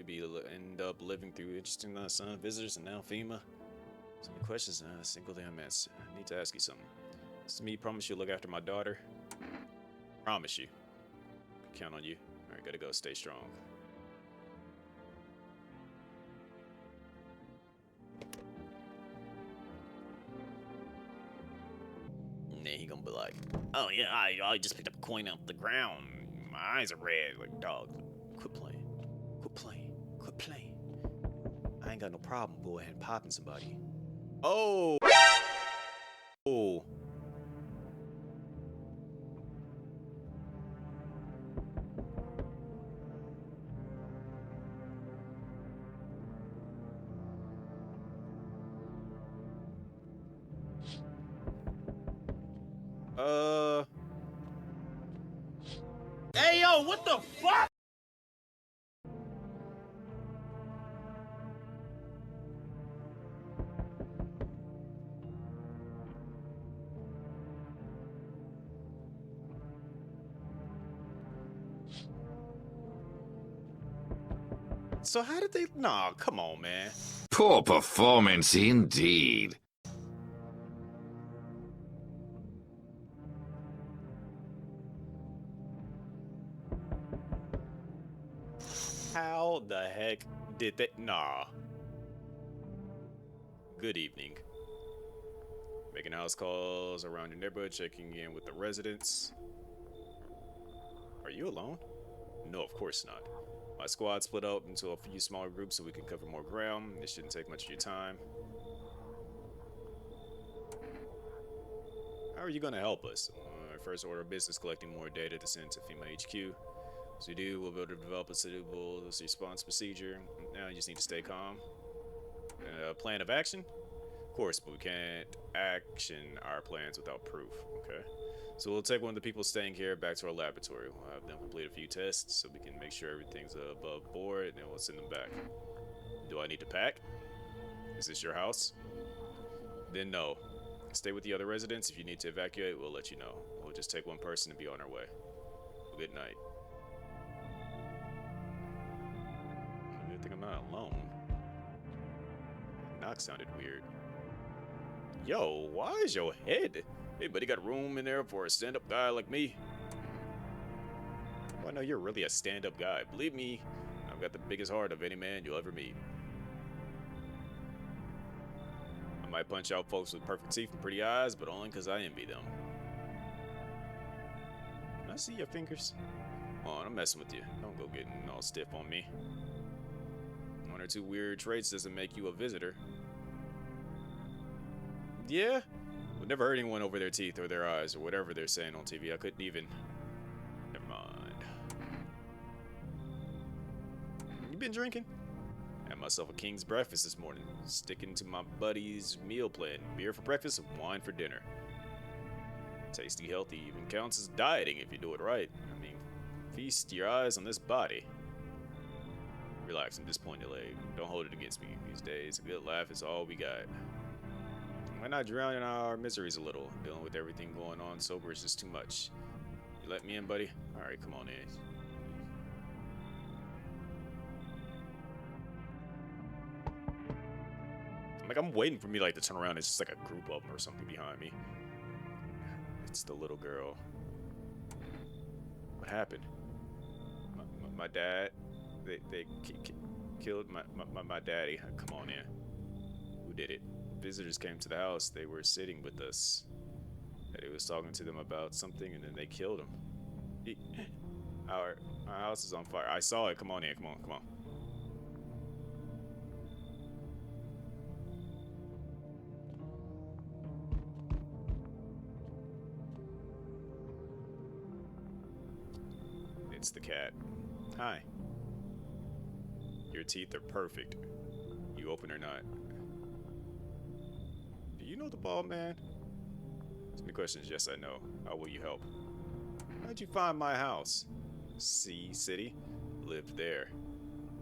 end up living through interesting son visitors and now FEMA. So many questions and a single damn answer. I need to ask you something. It's me, promise you look after my daughter. Promise you. Count on you. Alright, gotta go. Stay strong. And then he gonna be like, oh yeah, I just picked up a coin off the ground. My eyes are red. Like, dog, quit playing. Quit playing. Quit playing. I ain't got no problem go ahead and popping somebody. Oh! Oh. Hey, yo, what the fuck? So how did they? Nah, come on, man. Poor performance indeed. How the heck did they? Nah. Good evening. Making house calls around your neighborhood, checking in with the residents. Are you alone? No, of course not. My squad split up into a few smaller groups so we can cover more ground. It shouldn't take much of your time. How are you going to help us? First order of business, collecting more data to send to FEMA HQ. As we do, we'll be able to develop a suitable response procedure. Now you just need to stay calm. Plan of action? Of course, but we can't action our plans without proof, okay? So we'll take one of the people staying here back to our laboratory. We'll have them complete a few tests so we can make sure everything's above board, and then we'll send them back. Do I need to pack? Is this your house? Then no. Stay with the other residents. If you need to evacuate, we'll let you know. We'll just take one person and be on our way. Good night. Good thing I'm not alone. Knock sounded weird. Yo, why is your head? Hey, buddy, got room in there for a stand-up guy like me? Well, I know you're really a stand-up guy. Believe me, I've got the biggest heart of any man you'll ever meet. I might punch out folks with perfect teeth and pretty eyes, but only because I envy them. Can I see your fingers? Come on, I'm messing with you. Don't go getting all stiff on me. One or two weird traits doesn't make you a visitor. Yeah? Would never hurt anyone over their teeth or their eyes or whatever they're saying on TV. I couldn't even... Never mind. You been drinking? Had myself a king's breakfast this morning. Sticking to my buddy's meal plan. Beer for breakfast and wine for dinner. Tasty, healthy, even counts as dieting if you do it right. I mean, feast your eyes on this body. Relax, I'm disappointed, like, don't hold it against me these days. A good laugh is all we got. Why not drown in our miseries a little? Dealing with everything going on sober is just too much. You let me in, buddy? Alright, come on in. Like, I'm waiting for me, like, to turn around. It's just like a group of them or something behind me. It's the little girl. What happened? My dad... They killed my daddy. Come on in. Who did it? Visitors came to the house. They were sitting with us. Daddy was talking to them about something, and then they killed him. Our house is on fire. I saw it. Come on in. Come on. Come on. It's the cat. Hi. Your teeth are perfect. You open or not. Do you know the bald man? So many questions, yes I know. How will you help? How'd you find my house? Sea City? Lived there.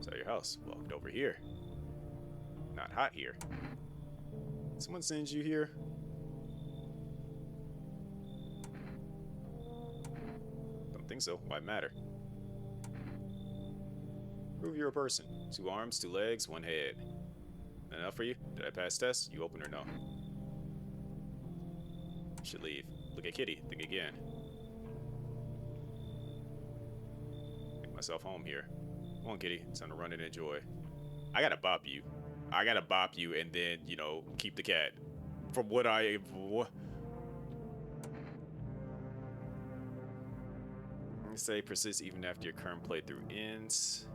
Saw your house. Walked over here. Not hot here. Someone sends you here? think so. Why matter? Prove you're a person. 2 arms, 2 legs, 1 head. Enough for you? Did I pass test? You open or no? Should leave. Look at Kitty. Think again. Make myself home here. Come on, Kitty. It's time to run and enjoy. I gotta bop you. I gotta bop you and then, you know, keep the cat. From what I... Say persist even after your current playthrough ends.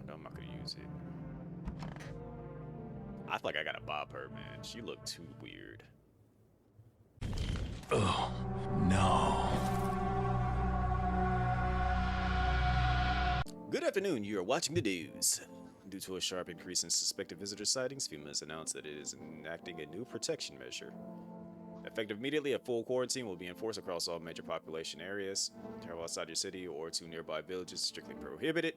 No, I'm not gonna use it. I feel like I gotta bop her, man. She looked too weird. Oh, no. Good afternoon, you are watching the news. Due to a sharp increase in suspected visitor sightings, FEMA has announced that it is enacting a new protection measure. Effective immediately, a full quarantine will be enforced across all major population areas. Travel outside your city or to nearby villages is strictly prohibited.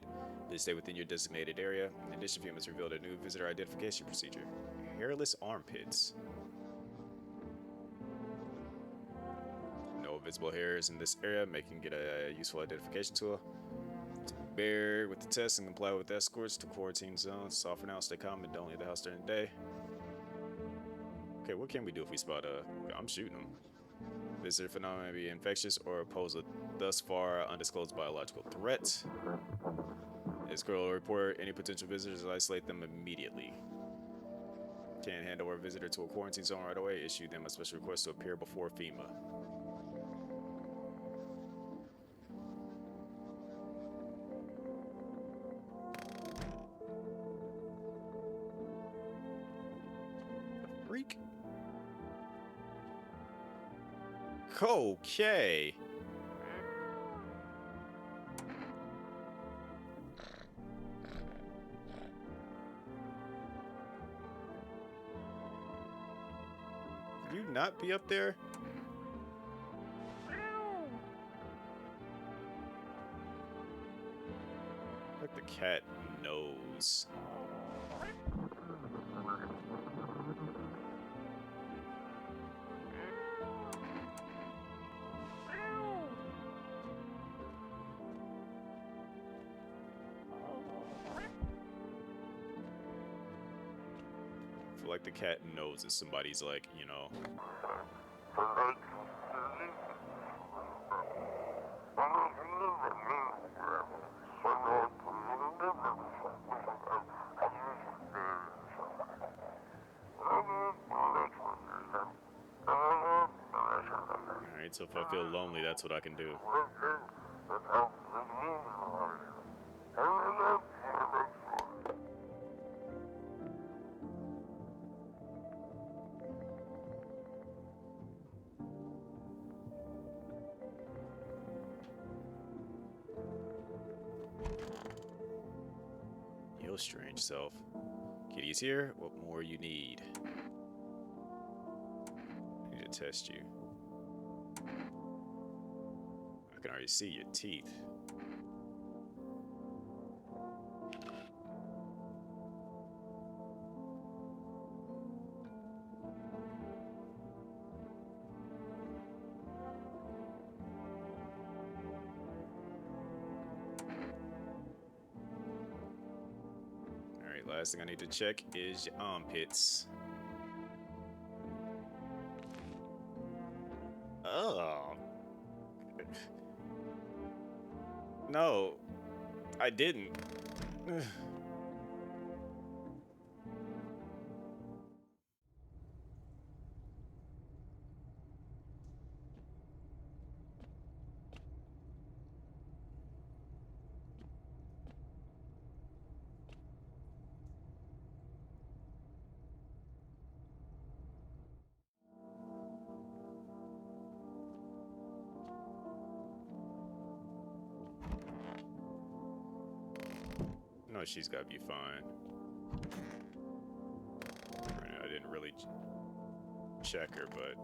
Please stay within your designated area. In addition, FEMA has revealed a new visitor identification procedure. Hairless armpits. No visible hairs in this area, making it a useful identification tool. Bear with the test and comply with escorts to quarantine zones. It's all for now. Stay calm and don't leave the house during the day. Okay, what can we do if we spot I'm shooting them. Visitor phenomena may be infectious or pose a thus far undisclosed biological threat. Escort will report any potential visitors and isolate them immediately. Can't hand over a visitor to a quarantine zone right away. Issue them a special request to appear before FEMA. Freak. Okay. Could you not be up there? Like the cat knows. I feel like the cat knows that somebody's like, you know. Alright, so if I feel lonely, that's what I can do. Yo, strange self. Kitty's here. What more you need? I need to test you. I can already see your teeth. Alright, last thing I need to check is your armpits. Oh. No, I didn't. No, she's gotta be fine. I didn't really check her, but...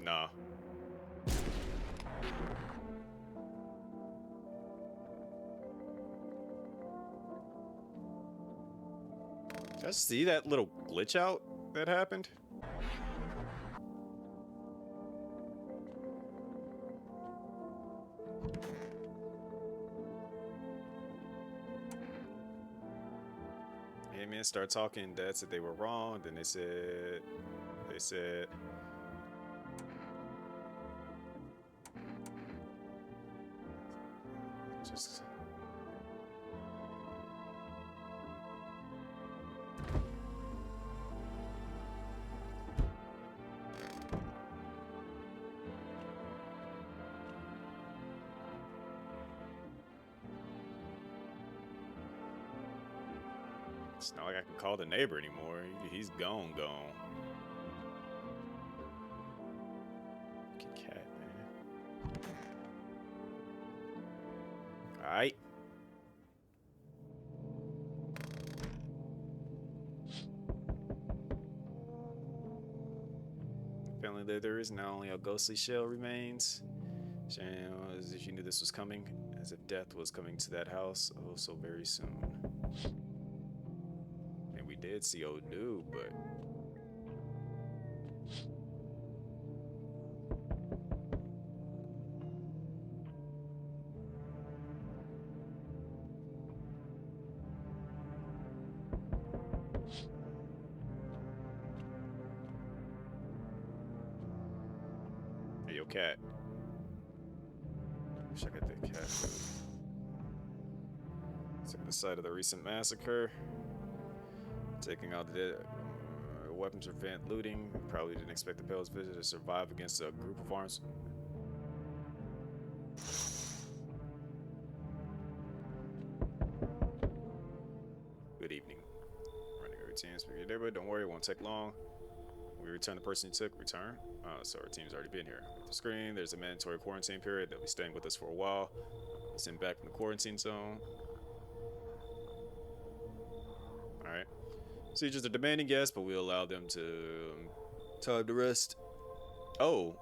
Nah. Did I see that little glitch out that happened? Hey man, start talking. Dad said they were wrong. Then they said, just. It's not like I can call the neighbor anymore. He's gone. Good cat, man. Alright. Apparently there is not only a ghostly shell remains. Shame as if you knew this was coming. As if death was coming to that house oh so very soon. And we did see old dude, but hey, yo, cat. Wish I got that cat food. Took the site of the recent massacre. Taking out the weapons to prevent looting. Probably didn't expect the Pale's visit to survive against a group of arms. Good evening. Running a routine, speaking to neighborhood. Don't worry, it won't take long. We return the person you took. Return. So our team's already been here. At the screen, there's a mandatory quarantine period. They'll be staying with us for a while. We sent back from the quarantine zone. Alright. Procedures are demanding, yes, but we'll allow them to time to rest. Oh.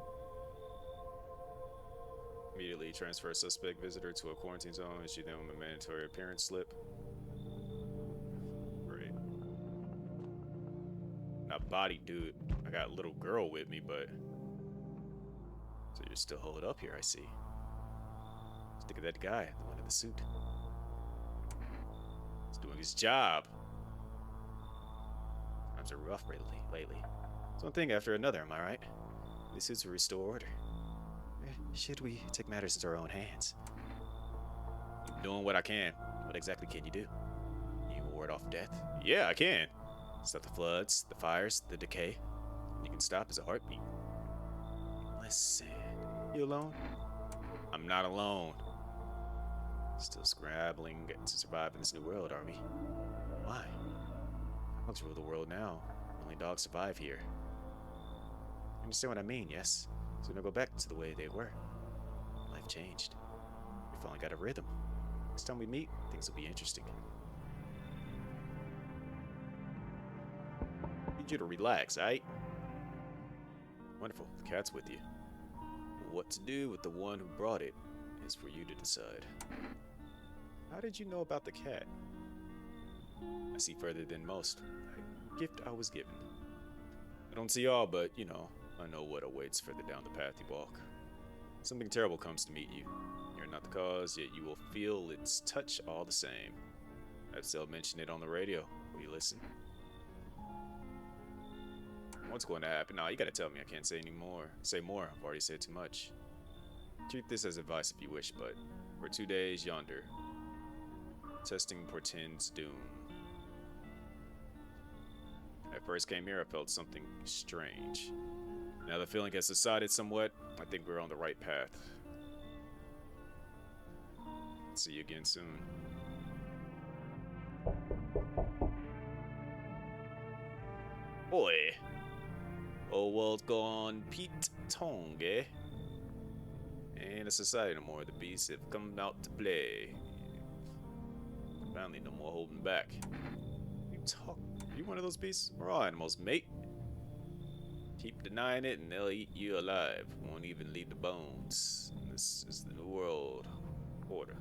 Immediately transfer a suspect visitor to a quarantine zone. Issue them a mandatory appearance slip. Great. Not body, dude. I got a little girl with me, but. So you're still holed up here, I see. Just look at that guy, the one in the suit. He's doing his job. Times are rough lately. It's one thing after another, am I right? These suits will restore order. Should we take matters into our own hands? I'm doing what I can. What exactly can you do? You ward off death? Yeah, I can. Stop the floods, the fires, the decay. You can stop as a heartbeat. Listen, you alone? I'm not alone. Still scrabbling to survive in this new world, are we? Why? Dogs rule the world now. Only dogs survive here. You understand what I mean, yes? So we don't go back to the way they were. Life changed. We finally got a rhythm. Next time we meet, things will be interesting. Need you to relax, alright? Wonderful. The cat's with you. What to do with the one who brought it is for you to decide. How did you know about the cat? I see further than most. A gift I was given. I don't see all, but, you know, I know what awaits further down the path you walk. Something terrible comes to meet you. You're not the cause, yet you will feel its touch all the same. I've still mentioned it on the radio. Will you listen? What's going to happen? Nah, you gotta tell me. I can't say any more. Say more. I've already said too much. Treat this as advice if you wish, but for 2 days yonder, testing portends doom. When I first came here, I felt something strange. Now the feeling has subsided somewhat. I think we're on the right path. See you again soon. Boy. Old world's gone Pete Tong, eh? Ain't a society no more. The beasts have come out to play. Finally, no more holding back. You one of those beasts? We're all animals, mate. Keep denying it and they'll eat you alive. Won't even leave the bones. This is the new world order.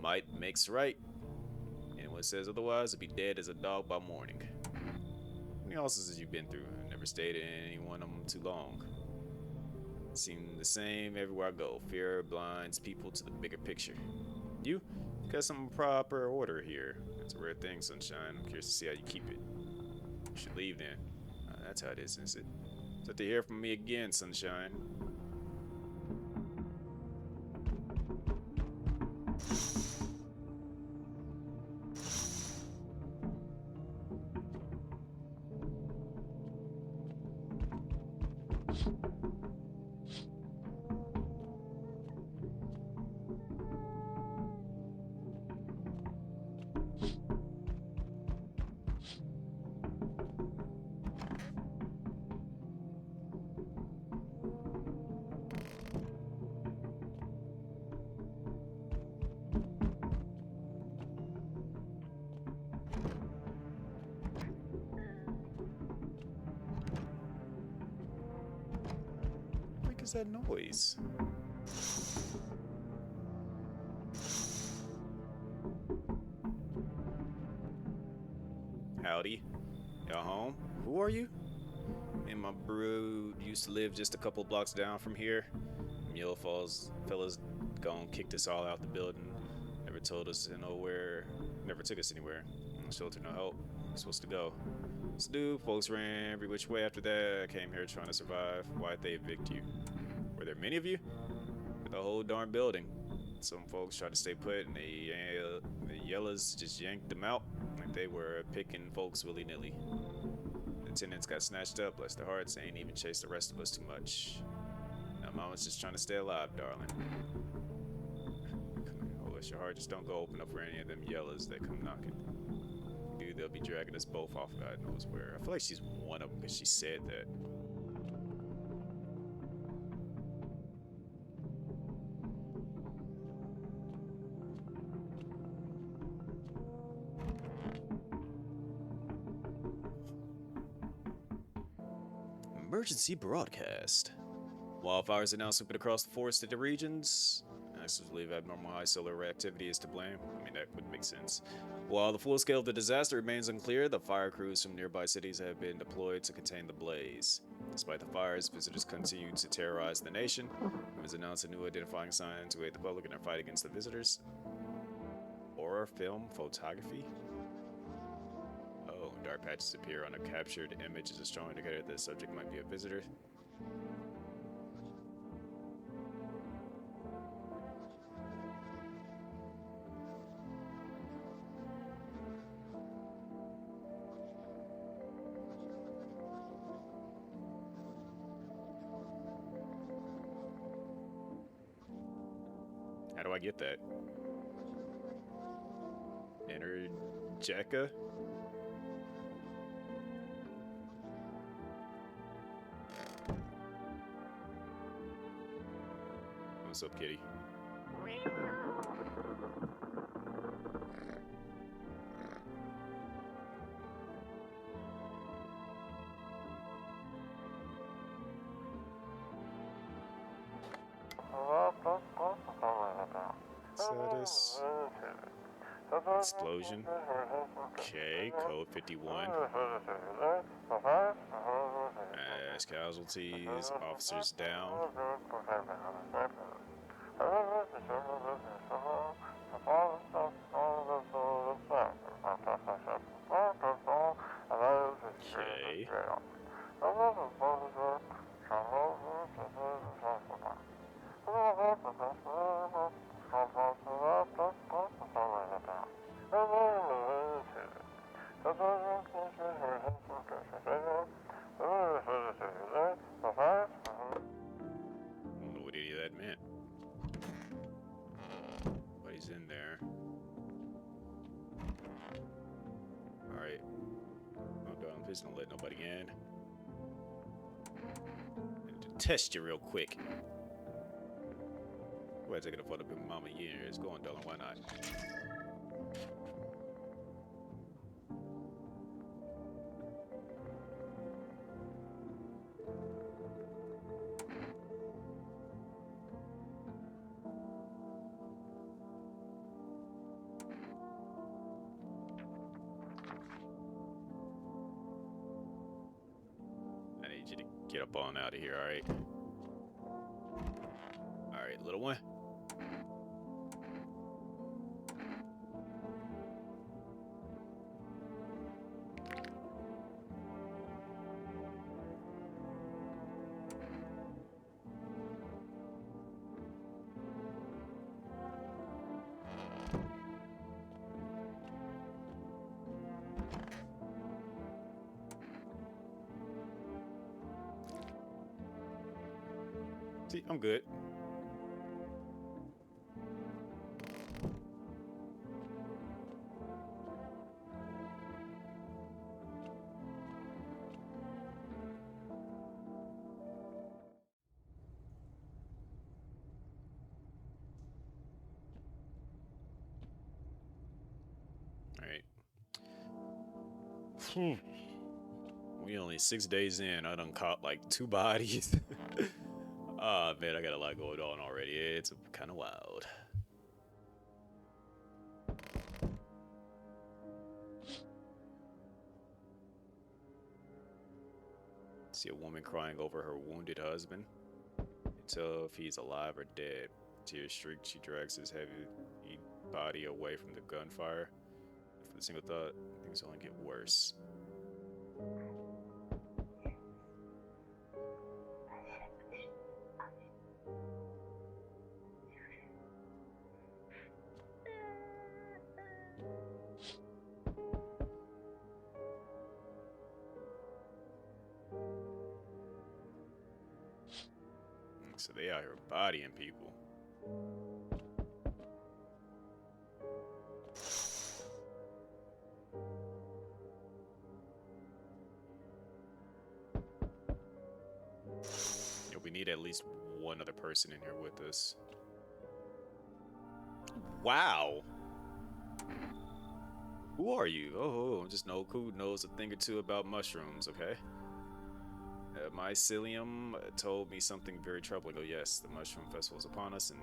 Might makes right. Anyone says otherwise will be dead as a dog by morning. How many houses have you been through? I never stayed in any one of them too long. Seem the same everywhere I go. Fear blinds people to the bigger picture. You got some proper order here. It's a rare thing, Sunshine. I'm curious to see how you keep it. You should leave then. That's how it is it? So to hear from me again, Sunshine. What is that noise? Howdy. Y'all home? Who are you? Me and my brood used to live just a couple blocks down from here. Mule Falls fellas gone kicked us all out the building. Never told us nowhere. Never took us anywhere. No shelter, no help. We're supposed to go. So do folks ran every which way after that. I came here trying to survive. Why'd they evict you? Were there many of you? The whole darn building. Some folks tried to stay put, and the yellows just yanked them out like they were picking folks willy-nilly. The tenants got snatched up, bless their hearts. They ain't even chased the rest of us too much. Now mama's just trying to stay alive, darling. Oh, bless your heart, just don't go open up for any of them yellows that come knocking. Dude, they'll be dragging us both off God knows where. I feel like she's one of them because she said that. Emergency broadcast. Wildfires are now sweeping across the forested regions. I believe abnormal high solar activity is to blame. I mean, that would make sense. While the full scale of the disaster remains unclear, the fire crews from nearby cities have been deployed to contain the blaze. Despite the fires, visitors continue to terrorize the nation. It was announced a new identifying sign to aid the public in their fight against the visitors. Horror film photography? Oh, dark patches appear on a captured image as a strong indicator that the subject might be a visitor. How do I get that? Enter Jekka? What's up, kitty? Status. Explosion. Okay, code 51. Mass casualties, officers down. Okay. I don't know what any of that meant. But he's in there. Alright. Oh, darn, please don't let nobody in. To test you real quick. Go ahead, take a photo of Mama Years. Go on, darling, why not? you to get up on out of here, alright? Alright, little one. See, I'm good. Alright. We only 6 days in. I done caught like 2 bodies. Ah, man, I got a lot going on already. It's kind of wild. See a woman crying over her wounded husband. Until if he's alive or dead. Tears streak, she drags his heavy body away from the gunfire. For the single thought, things only get worse. So they out here bodying people. Yeah, we need at least one other person in here with us. Wow. Who are you? Oh, just know who knows a thing or two about mushrooms, okay? Mycelium told me something very troubling. Oh yes, the mushroom festival is upon us, and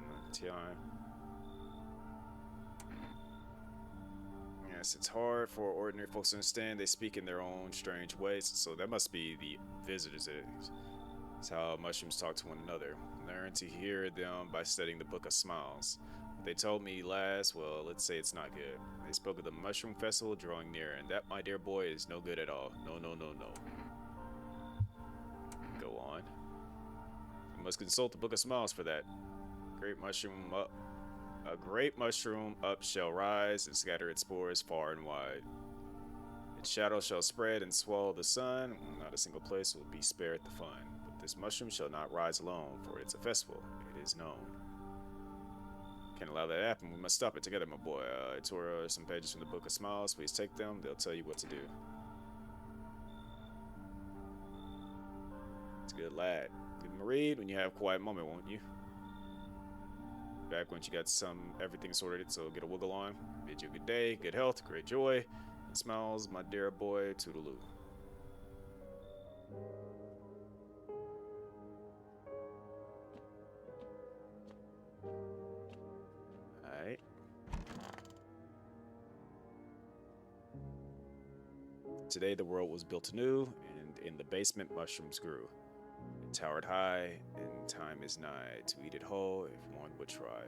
yes, it's hard for ordinary folks to understand. They speak in their own strange ways, so that must be the visitors. It's how mushrooms talk to one another. Learn to hear them by studying the Book of Smiles. What they told me last, well, let's say it's not good. They spoke of the mushroom festival drawing near, and that, my dear boy, is no good at all. No, no, no, no. Go on. You must consult the Book of Smiles for that. Great mushroom up. A great mushroom up shall rise and scatter its spores far and wide. Its shadow shall spread and swallow the sun. Not a single place will be spared the fun. But this mushroom shall not rise alone, for it's a festival. It is known. Can't allow that to happen. We must stop it together, my boy. I tore some pages from the Book of Smiles. Please take them. They'll tell you what to do. It's a good lad. Give him a read when you have a quiet moment, won't you? Back once you got everything sorted, so get a wiggle on. Bid you a good day, good health, great joy, and smiles, my dear boy, toodaloo. Alright. Today the world was built anew, and in the basement mushrooms grew. It towered high, and time is nigh to eat it whole if one would try.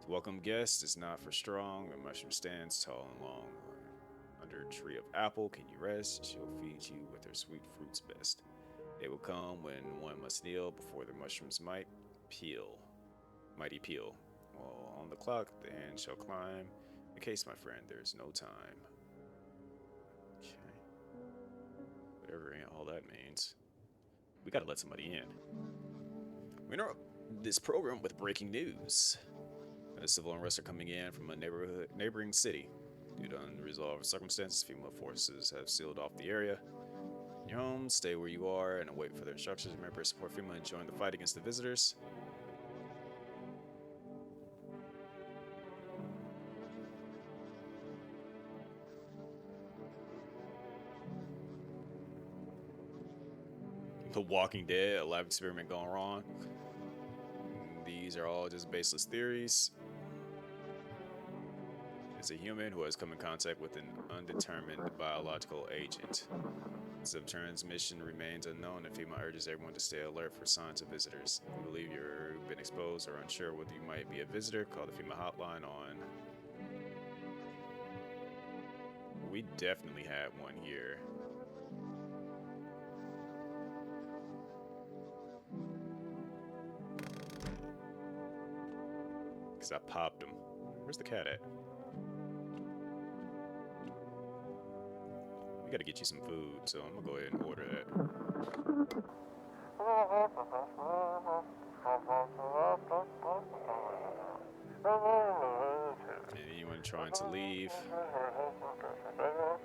To welcome guests is not for strong, a mushroom stands tall and long. Under a tree of apple can you rest, she'll feed you with her sweet fruits best. They will come when one must kneel before the mushrooms mighty peel. While on the clock the hand shall climb, in case, my friend, there's no time. Okay. Whatever all that means. We gotta let somebody in. We interrupt this program with breaking news. Civil unrest are coming in from a neighboring city. Due to unresolved circumstances, FEMA forces have sealed off the area. In your home, stay where you are and wait for their instructions. Remember to support FEMA and join the fight against the visitors. The Walking Dead, a lab experiment gone wrong. These are all just baseless theories. is a human who has come in contact with an undetermined biological agent. Subtransmission remains unknown, and FEMA urges everyone to stay alert for signs of visitors. If you believe you've been exposed or unsure whether you might be a visitor, call the FEMA hotline on... We definitely had one here. Because I popped him. Where's the cat at? We gotta get you some food, so I'm gonna go ahead and order that. And anyone trying to leave,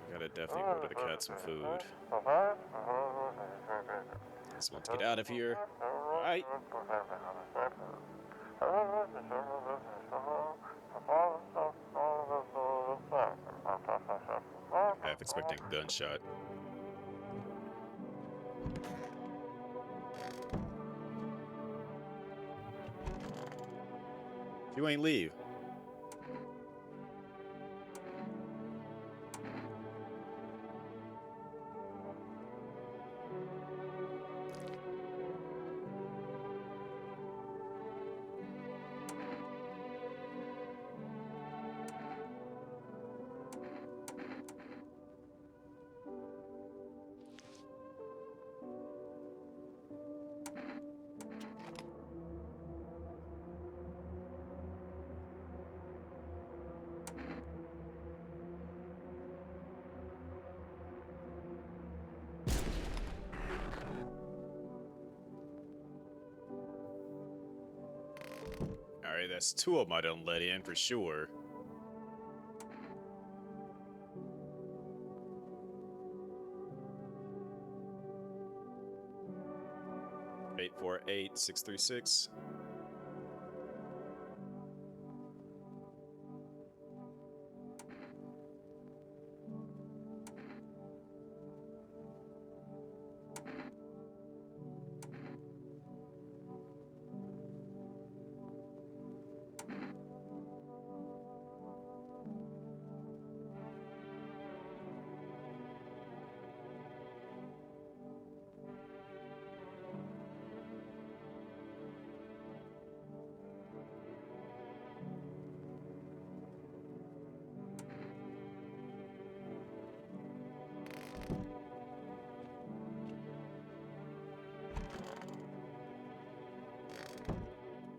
we gotta definitely order the cat some food. Just want to get out of here. Alright. Half expecting a gunshot. You ain't leave. Alright, that's two of them I done let in for sure. Eight four eight 636.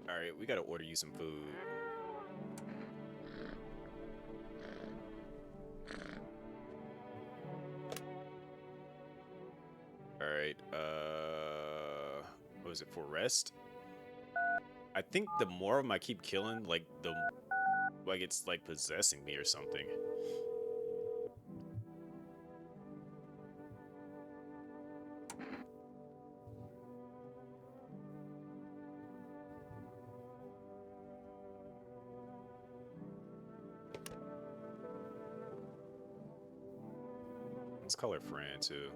Alright, we gotta order you some food. Alright, what was it, for rest? I think the more of them I keep killing, like, it's like possessing me or something. Let's call her Fran, too.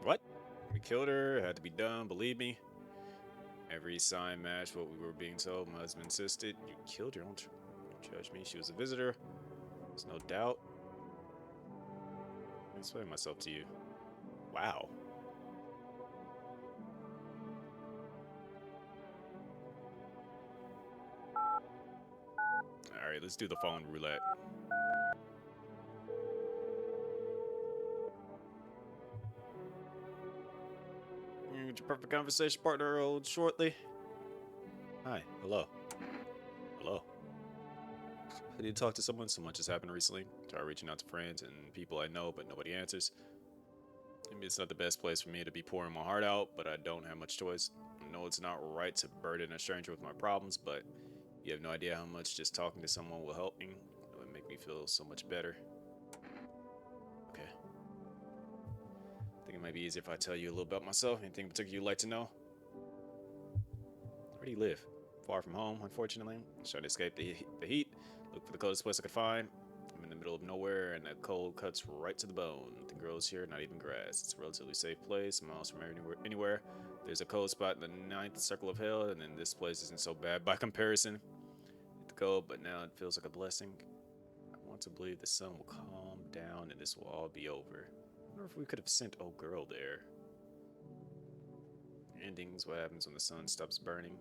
What? We killed her, it had to be done, believe me. Every sign matched what we were being told. My husband insisted. You killed your own judge me. She was a visitor. There's no doubt. I explain myself to you. Wow. Alright, let's do the phone roulette. Get your perfect conversation partner old shortly. Hi, hello. Hello. I need to talk to someone. So much has happened recently. Try reaching out to friends and people I know, but nobody answers. Maybe it's not the best place for me to be pouring my heart out, but I don't have much choice. I know it's not right to burden a stranger with my problems, but you have no idea how much just talking to someone will help me. It would make me feel so much better. Okay. I think it might be easier if I tell you a little about myself. Anything in particular you'd like to know? Where do you live? far from home, unfortunately. Trying to escape the heat. Look for the coldest place I could find. I'm in the middle of nowhere, and the cold cuts right to the bone. The girls here, not even grass. It's a relatively safe place, miles from anywhere. There's a cold spot in the ninth circle of hell, and then this place isn't so bad by comparison. Hit the cold, but now it feels like a blessing. I want to believe the sun will calm down and this will all be over. I wonder if we could have sent old girl there. Endings, what happens when the sun stops burning.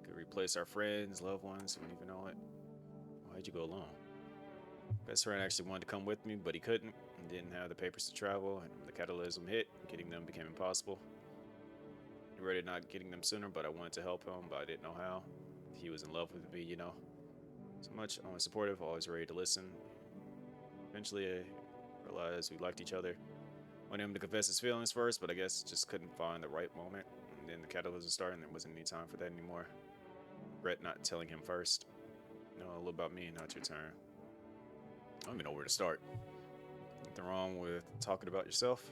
Could replace our friends, loved ones, we don't even know it. Why'd you go alone? Best friend actually wanted to come with me, but he couldn't and didn't have the papers to travel, and when the catalysm hit, getting them became impossible. He regretted not getting them sooner, but I wanted to help him, but I didn't know how. He was in love with me, So much, always supportive, always ready to listen. Eventually, I realized we liked each other. Wanted him to confess his feelings first, but I guess just couldn't find the right moment. And then the catalysm started, and there wasn't any time for that anymore. Regret not telling him first. You know a little about me, now it's your turn. I don't even know where to start. Nothing wrong with talking about yourself.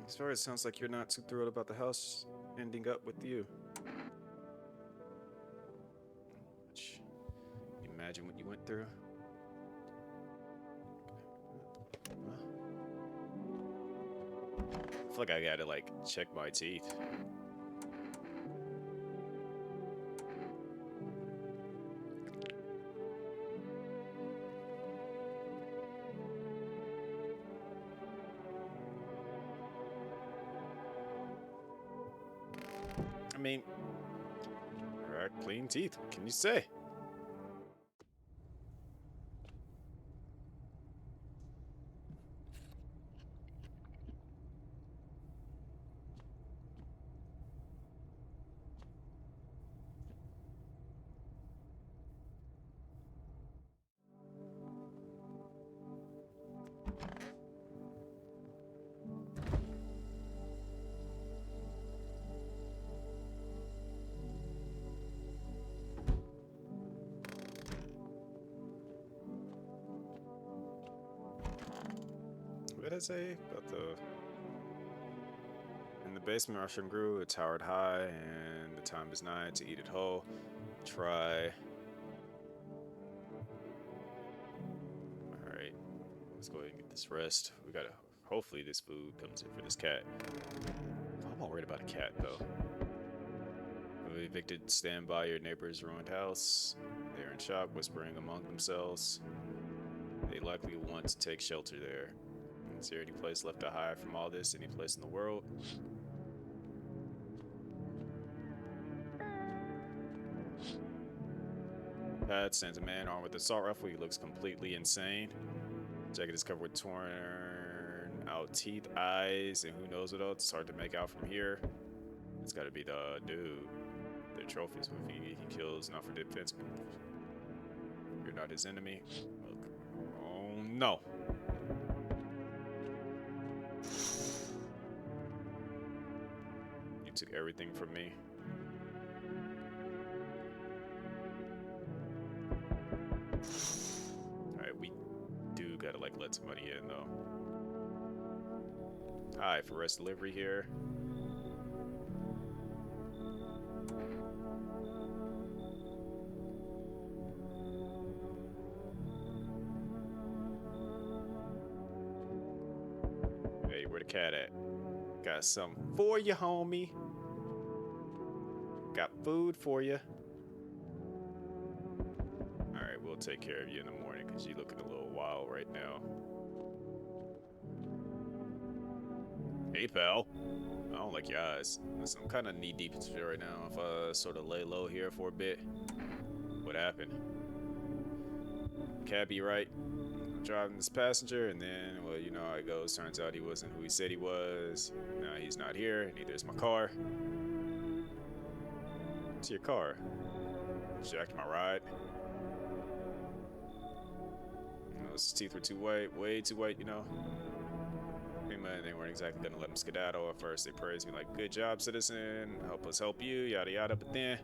As far as it sounds like you're not too thrilled about the house ending up with you. Which, can you imagine what you went through? I feel like I gotta check my teeth. I mean, clean teeth. What can you say? What did I say about the... In the basement, mushroom grew, it towered high, and the time is nigh to eat it whole. Try. Alright, let's go ahead and get this rest. We gotta... Hopefully this food comes in for this cat. I'm not worried about a cat, though. We evicted, stand by your neighbor's ruined house. They're in shock, whispering among themselves. They likely want to take shelter there. Is there any place left to hide from all this? Any place in the world? Pat sends a man armed with an assault rifle. He looks completely insane. Jacket is covered with torn out teeth, eyes, and who knows what else. It's hard to make out from here. It's gotta be the dude. Their trophies with he kills not for defense. You're not his enemy. Look. Oh no. You took everything from me. Alright, we do gotta let somebody in though. Hi, for rest delivery here. Hey, where the cat at? Got something for you, homie. Got food for you. Alright, we'll take care of you in the morning because you're looking a little wild right now. Hey, pal. I don't like your eyes. Listen, I'm kind of knee deep into it right now. If I sort of lay low here for a bit, what happened? Cabby, right? I'm driving this passenger, and then, well, you know how it goes. Turns out he wasn't who he said he was. Now he's not here, and neither is my car. It's your car. Jacked my ride. Those teeth were too white, way too white, you know. I mean, moment. They weren't exactly gonna let him skedaddle. At first, they praised me like, "Good job, citizen. Help us help you." Yada yada. But then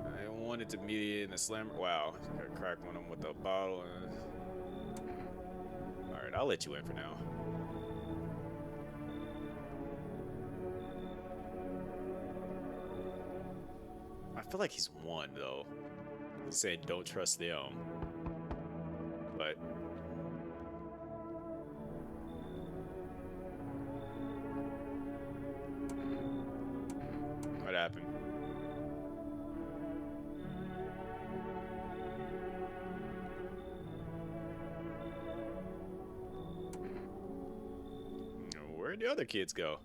I wanted to meet in the slammer. Wow, got crack on him with a bottle. All right, I'll let you in for now. I feel like he's won though. He's saying don't trust them, but what happened? Where'd the other kids go?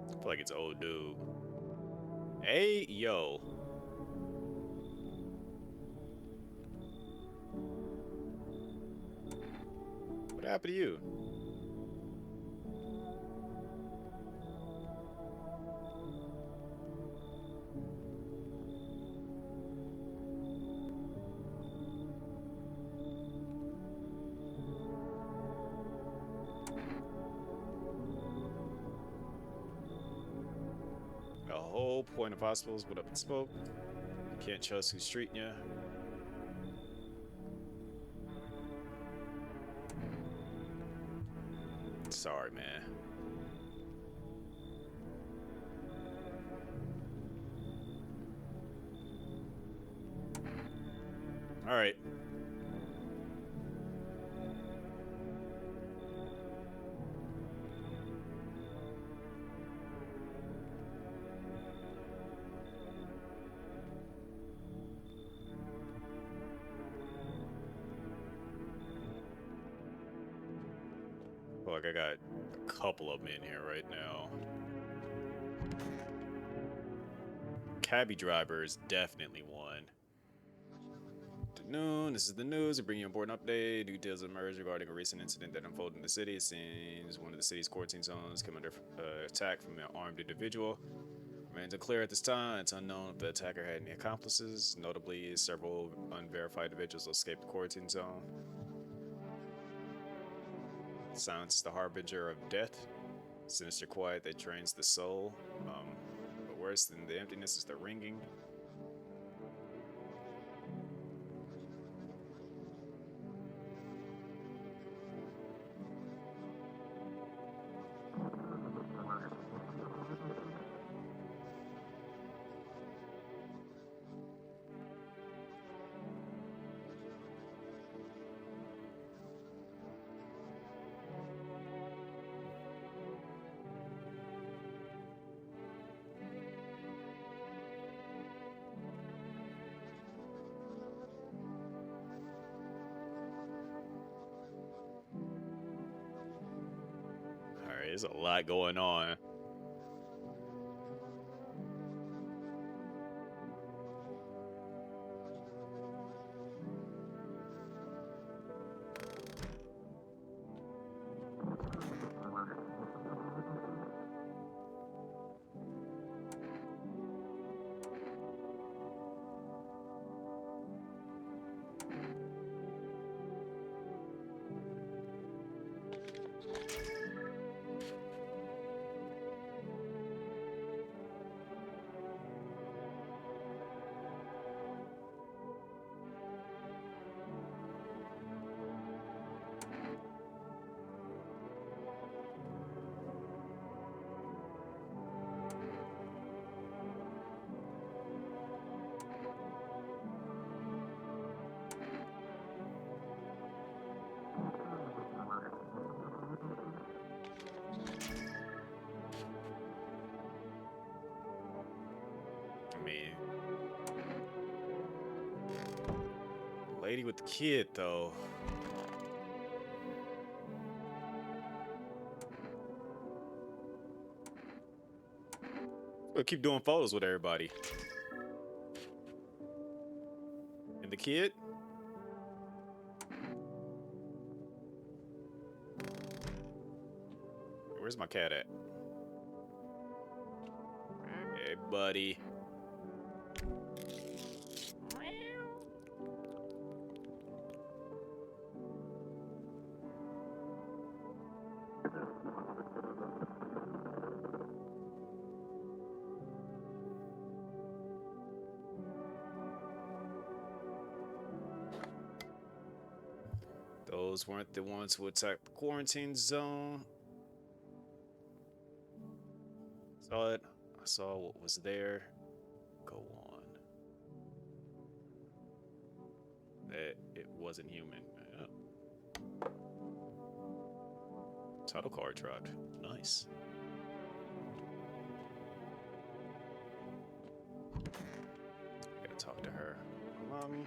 I feel like it's old dude. Hey, yo. What happened to you? The whole point of hospitals put up in smoke. You can't trust who's treating you. Sorry, man. All right. Feel like I got a couple of them in here right now. Cabby driver is definitely one. Afternoon, this is the news. We bring you an important update. Details emerged regarding a recent incident that unfolded in the city. It seems one of the city's quarantine zones came under attack from an armed individual. Remains unclear at this time. It's unknown if the attacker had any accomplices. Notably, several unverified individuals escaped the quarantine zone. Silence is the harbinger of death. Sinister quiet that drains the soul. But worse than the emptiness is the ringing. Alright, there's a lot going on. I mean, lady with the kid, though. We'll keep doing photos with everybody. And the kid. Where's my cat at? Hey, buddy. Those weren't the ones who attacked the quarantine zone. Saw it. I saw what was there. Go on. That it wasn't human. Yeah. Title card dropped. Nice. Gotta talk to her. Mommy.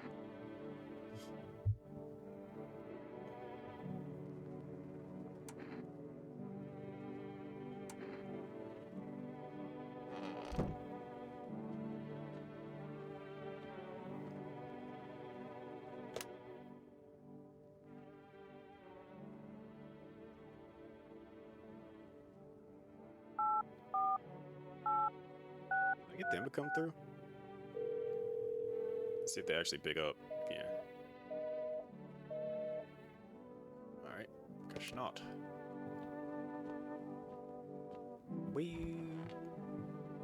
Can I get them to come through? See if they actually pick up. Yeah. Alright. Guess not.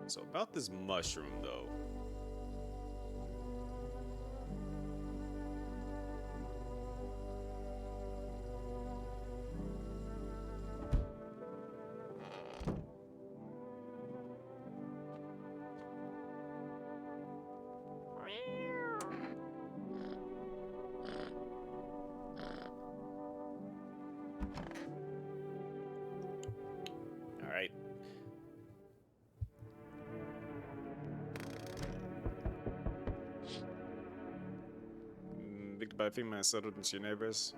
So about this mushroom though. Alright. Victim by female settled into your neighbors.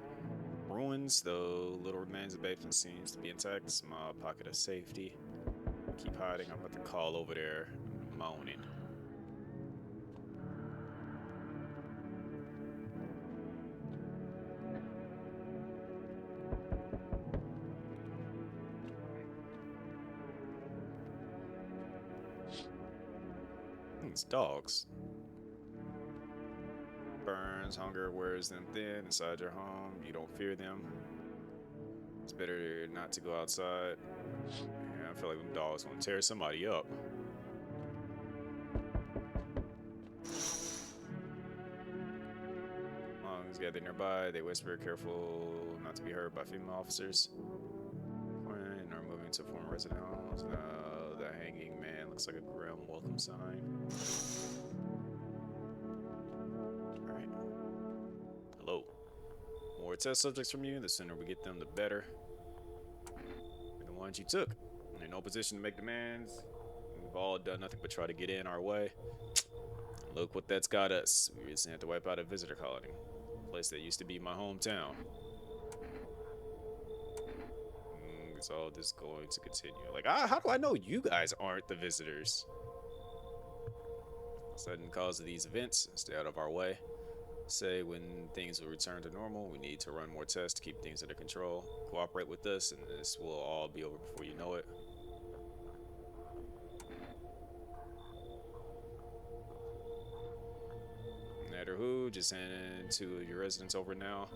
Ruins, though little remains of basement seems to be intact. Small pocket of safety. Keep hiding. I'm about to call over there, moaning. These dogs. Burns, hunger wears them thin inside your home. You don't fear them. It's better not to go outside. Yeah, I feel like them dogs gonna tear somebody up. Lungs gather nearby. They whisper, careful not to be heard by female officers. When are moving to former resident homes. No, the hanging man looks like a grim welcome sign. Alright. Hello. More test subjects from you. The sooner we get them, the better. And the ones you took. You're in no position to make demands. We've all done nothing but try to get in our way. Look what that's got us. We recently had to wipe out a visitor colony. A place that used to be my hometown. Is all this going to continue? Like, how do I know you guys aren't the visitors? Sudden cause of these events, stay out of our way. Say when things will return to normal, we need to run more tests to keep things under control. Cooperate with us, and this will all be over before you know it. No matter who, just hand two of your residents over now.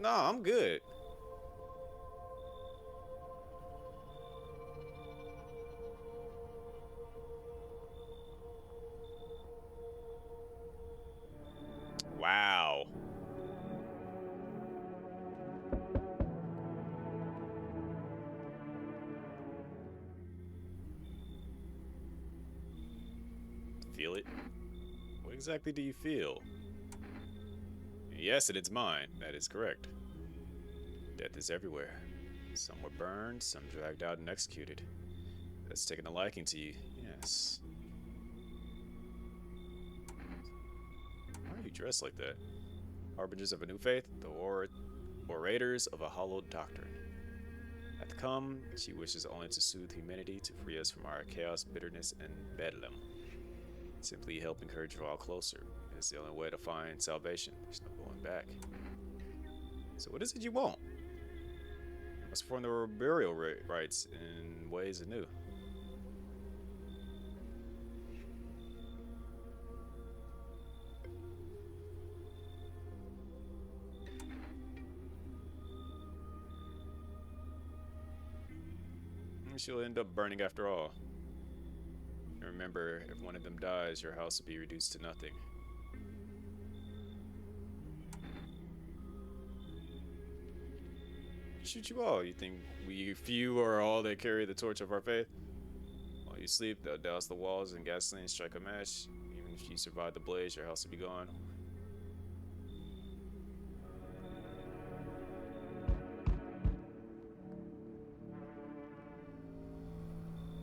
No, I'm good. Wow. Feel it? What exactly do you feel? Yes, it is mine. That is correct. Death is everywhere. Some were burned, some dragged out and executed. That's taken a liking to you. Yes. Why are you dressed like that? Harbingers of a new faith, the orators of a hollowed doctrine. I hath come. She wishes only to soothe humanity, to free us from our chaos, bitterness, and bedlam. Simply helping her draw closer. It's the only way to find salvation. There's no going back. So what is it you want? Must perform the burial rites in ways anew. She'll end up burning after all. And remember, if one of them dies, your house will be reduced to nothing. Shoot you all. You think we few are all that carry the torch of our faith? While you sleep, they'll douse the walls in gasoline, strike a match. Even if you survive the blaze, your house will be gone.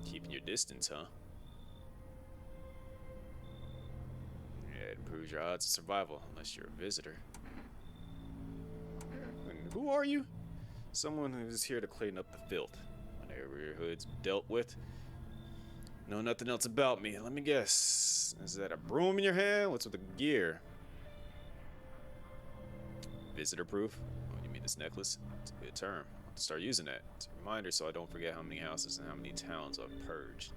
Keeping your distance, huh? Yeah, it improves your odds of survival, unless you're a visitor. And who are you? Someone who's here to clean up the filth. My neighborhood's dealt with. Know nothing else about me. Let me guess. Is that a broom in your hand? What's with the gear? Visitor proof? Oh, you mean this necklace? It's a good term. I'll have to start using that. It's a reminder so I don't forget how many houses and how many towns I've purged.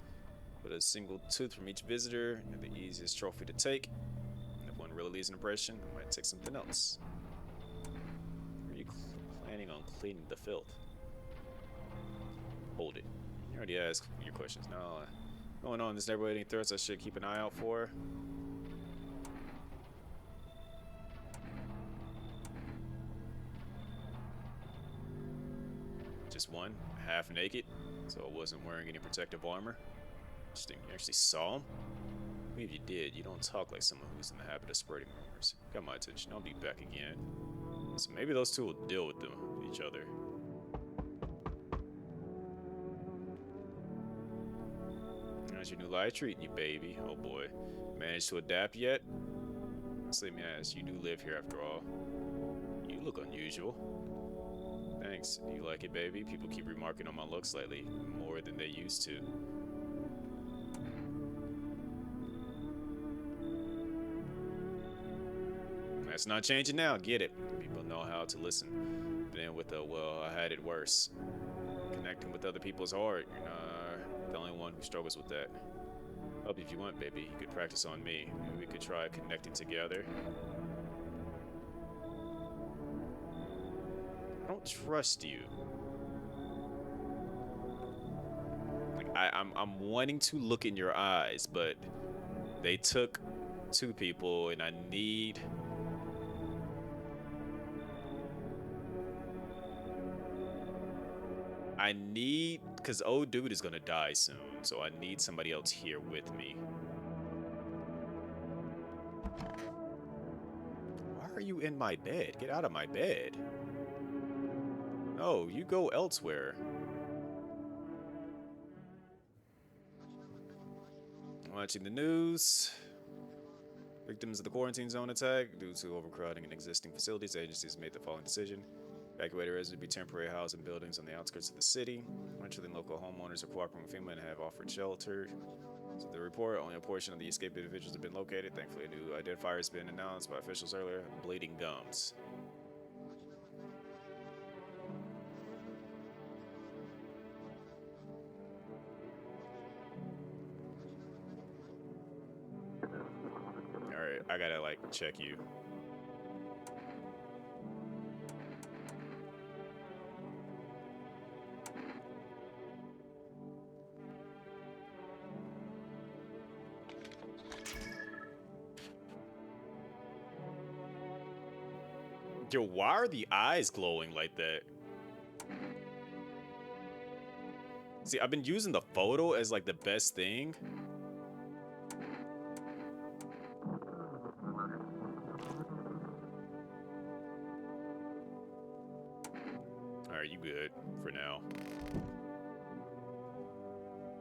Put a single tooth from each visitor, and the easiest trophy to take. And if one really leaves an impression, I might take something else. Are you planning on cleaning the filth? Hold it. You already asked your questions. Now, going on in this neighborhood, any threats I should keep an eye out for? Just one, half naked, so I wasn't wearing any protective armor. Interesting, you actually saw him? Maybe if you did, you don't talk like someone who's in the habit of spreading rumors. Got my attention, I'll be back again. So maybe those two will deal with each other. How's your new life treating you, baby? Oh boy. Managed to adapt yet? So let me ask, you do live here after all. You look unusual. Thanks. You like it, baby? People keep remarking on my looks lately, more than they used to. That's not changing now, get it. People know how to listen. Then with the, well, I had it worse. Connecting with other people is hard. You're not the only one who struggles with that. Help if you want, baby. You could practice on me. Maybe we could try connecting together. I don't trust you. Like I'm wanting to look in your eyes, but they took two people, and I need. Because old dude is gonna die soon, so I need somebody else here with me. Why are you in my bed? Get out of my bed. No, you go elsewhere. Watching the news. Victims of the quarantine zone attack. Due to overcrowding in existing facilities, agencies made the following decision. Evacuated residents be temporary housed in buildings on the outskirts of the city. Eventually, local homeowners are cooperating with FEMA and have offered shelter. So the report, only a portion of the escaped individuals have been located. Thankfully, a new identifier has been announced by officials earlier. Bleeding gums. Alright, I gotta, like, check you. Yo, why are the eyes glowing like that? See, I've been using the photo as like the best thing. Alright, you good for now.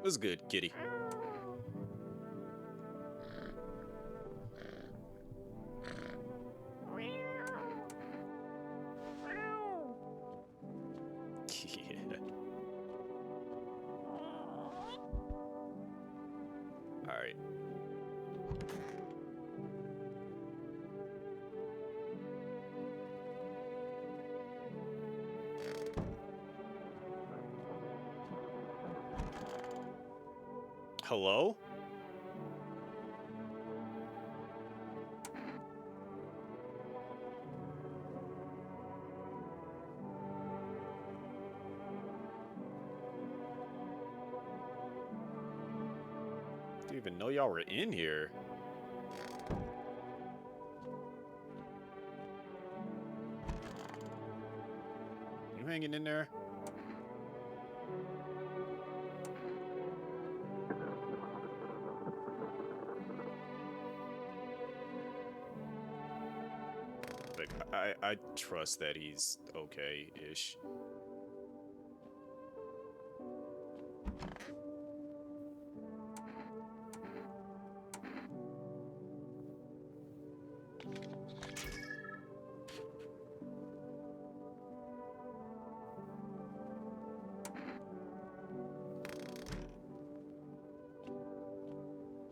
What's good, kitty? Yeah. Alright. Hello? Didn't even know y'all were in here. You hanging in there? Like, I trust that he's okay-ish.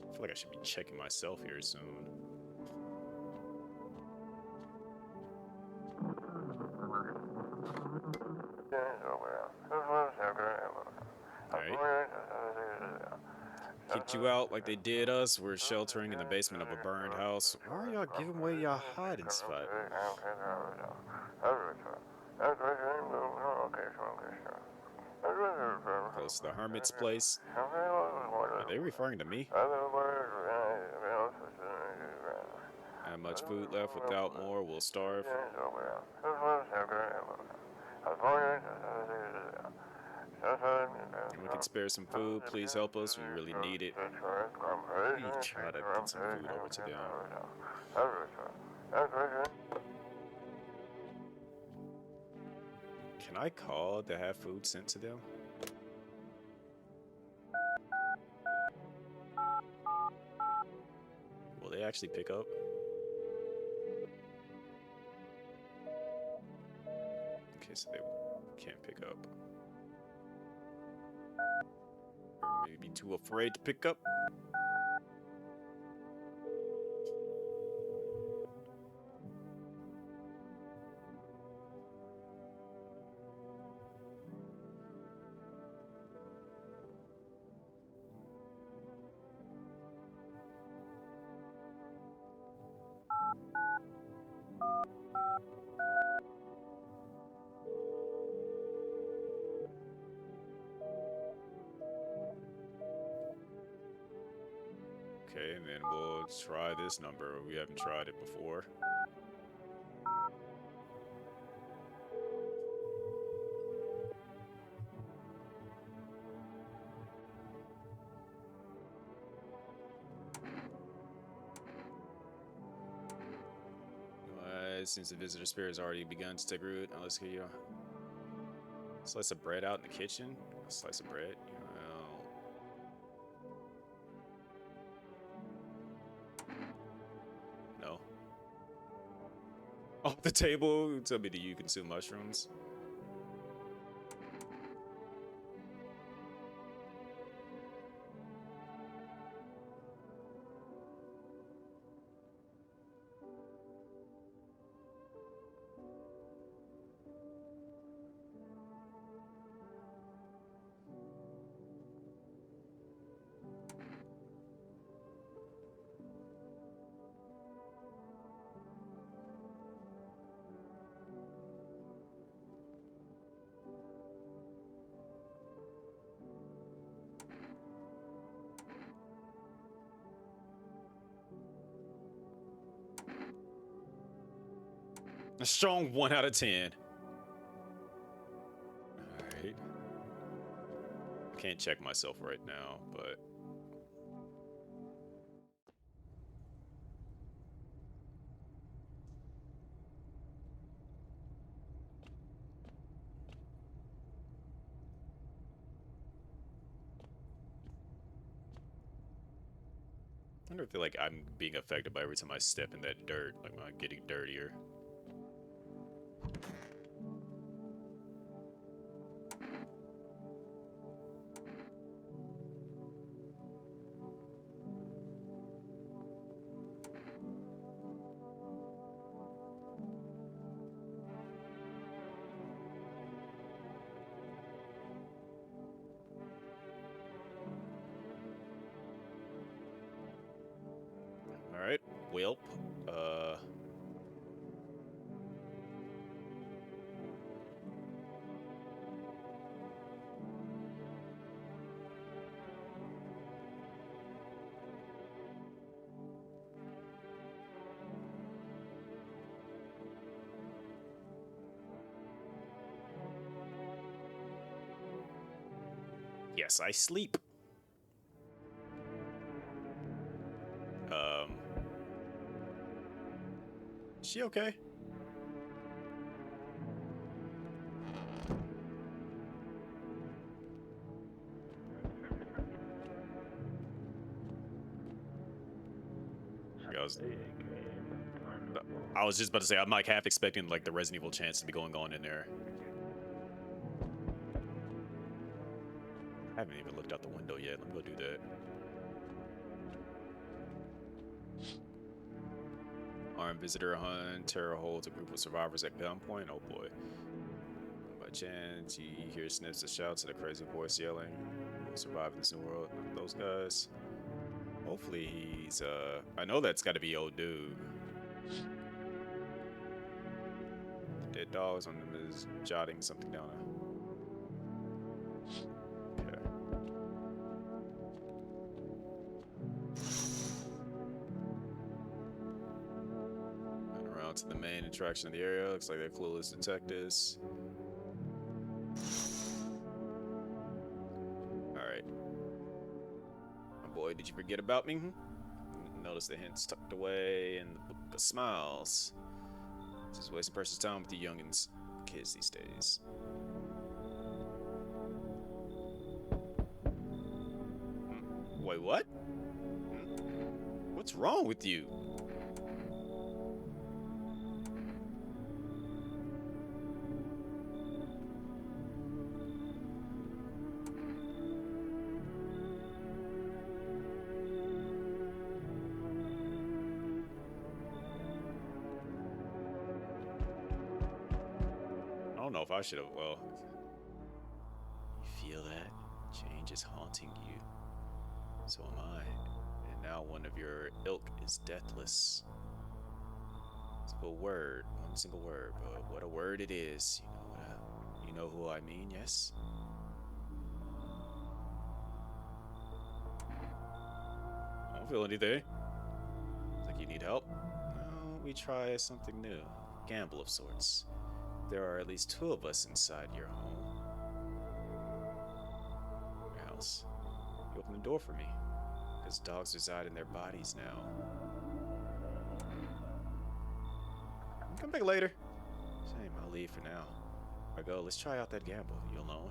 I feel like I should be checking myself here soon. Alright. Kicked you out like they did us. We're sheltering in the basement of a burned house. Why are y'all giving away your hiding spot? Close to the hermit's place. Are they referring to me? Not much food left. Without more, we'll starve. And we can spare some food. Please help us. We really need it. Let me try to get some food over to them. Can I call to have food sent to them? Will they actually pick up? Okay, so they can't pick up. Or maybe too afraid to pick up. Okay, and then we'll try this number. We haven't tried it before. Since the visitor spirit has already begun to take root, now let's get you a slice of bread out in the kitchen. A slice of bread. Well, no. Off the table. Tell me, do you consume mushrooms? A strong 1 out of 10. Alright. I can't check myself right now, but I wonder if like I'm being affected by every time I step in that dirt, like am I getting dirtier? Whelp. Yes, I sleep. Um, she okay? I was, I was just about to say, I'm like half expecting like the Resident Evil chance to be going on in there. I haven't even looked out the window yet. Let me go do that. Armed visitor hunt. Terror holds a group of survivors at gunpoint. Oh boy. By chance, he hears sniffs of shouts and a crazy voice yelling. Who will survive in this new world? Those guys. Hopefully he's, I know that's gotta be old dude. The dead dogs on them is jotting something down. Okay. And around to the main attraction of the area. Looks like they're clueless detectives. Alright. My boy, did you forget about me? Notice the hints tucked away in the book of smiles. Just wasting precious time with you youngins. Kids these days. Wait, what? What's wrong with you? I don't know if I should have. Well, you feel that? Change is haunting you. So am I. And now one of your ilk is deathless. It's a word, one single word, but what a word it is. You know who I mean, yes? I don't feel anything. Like you need help? No, we try something new. Gamble of sorts. There are at least 2 of us inside your home. Your house. You open the door for me. Because dogs reside in their bodies now. Come back later. Shame, I'll leave for now. I go, let's try out that gamble. You alone?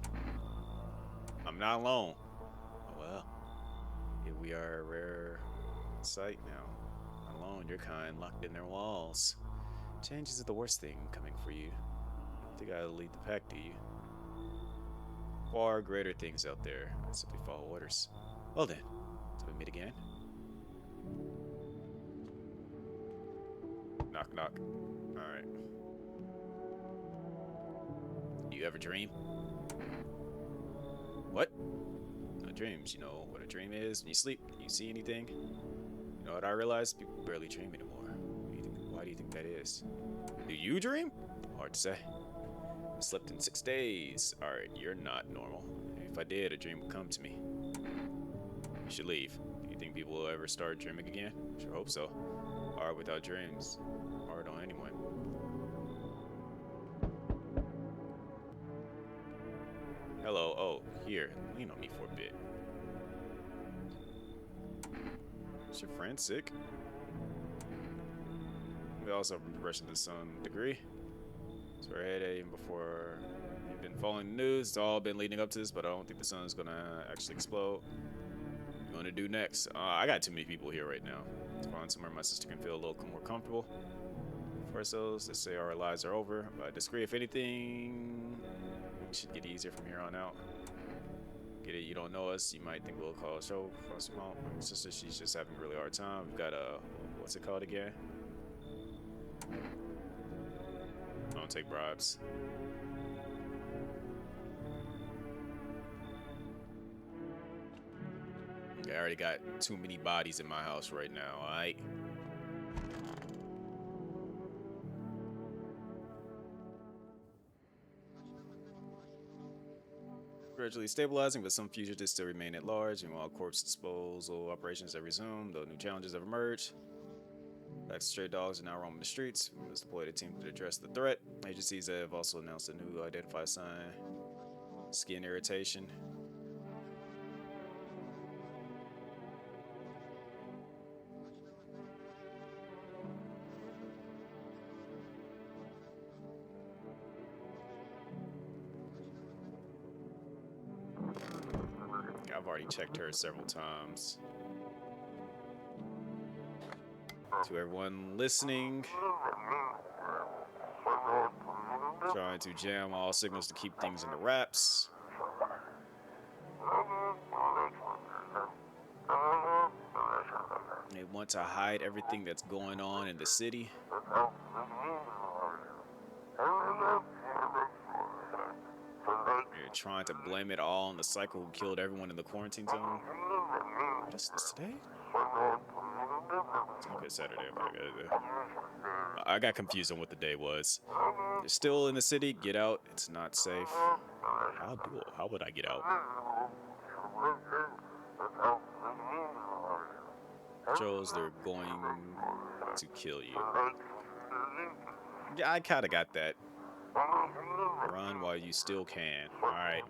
I'm not alone. Oh, well. Here we are a rare sight now. Not alone, your kind locked in their walls. Change isn't the worst thing coming for you. I think I'll lead the pack, do you? Far greater things out there. I simply follow orders. Well then, till we meet again. Knock knock. Alright. Do you ever dream? What? No dreams, you know what a dream is. When you sleep, you see anything? You know what I realized? People barely dream anymore. Why do you think that is? Do you dream? Hard to say. I slept in 6 days. Alright, you're not normal. If I did, a dream would come to me. You should leave. Do you think people will ever start dreaming again? Sure hope so. Hard without dreams. Hard on anyone. Hello. Oh, here. Lean on me for a bit. Is your friend sick? We also have progression to some degree. So we're ahead even before you've been following the news. It's all been leading up to this, but I don't think the sun's gonna actually explode. What you gonna do next? I got too many people here right now. Let's find somewhere my sister can feel a little more comfortable. For ourselves, let's say our lives are over. But I disagree. If anything, it should get easier from here on out. Get it? You don't know us. You might think we'll call a show for us. My sister, she's just having a really hard time. We've got what's it called again? I don't take bribes. I already got too many bodies in my house right now, alright? Gradually stabilizing, but some fugitives still remain at large. Meanwhile, corpse disposal operations have resumed, though new challenges have emerged. Back to stray dogs are now roaming the streets. We must deploy a team to address the threat. Agencies have also announced a new identified sign: skin irritation. I've already checked her several times. To everyone listening, trying to jam all signals to keep things in the wraps. They want to hide everything that's going on in the city. They're trying to blame it all on the psycho who killed everyone in the quarantine zone. What is this today? Okay, Saturday. Okay. I got confused on what the day was. They're still in the city. Get out. It's not safe. How would I get out? Joes, they're going to kill you. Yeah, I kind of got that. Run while you still can. All right.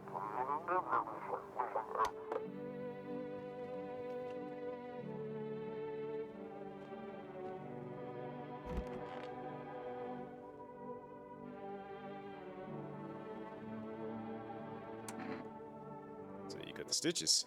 So you got the stitches.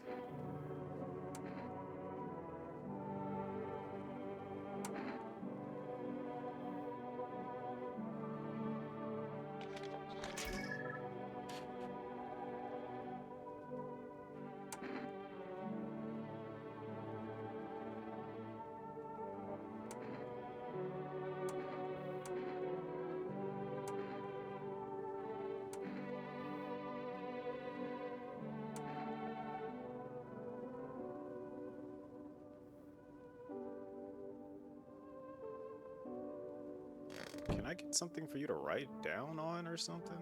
Can I get something for you to write down on or something?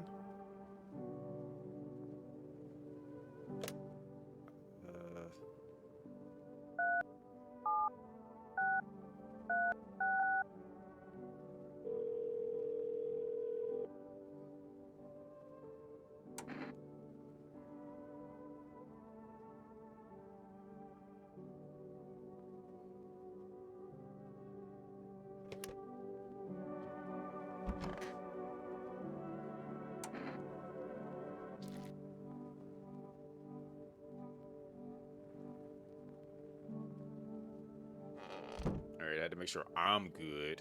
Alright, I had to make sure I'm good.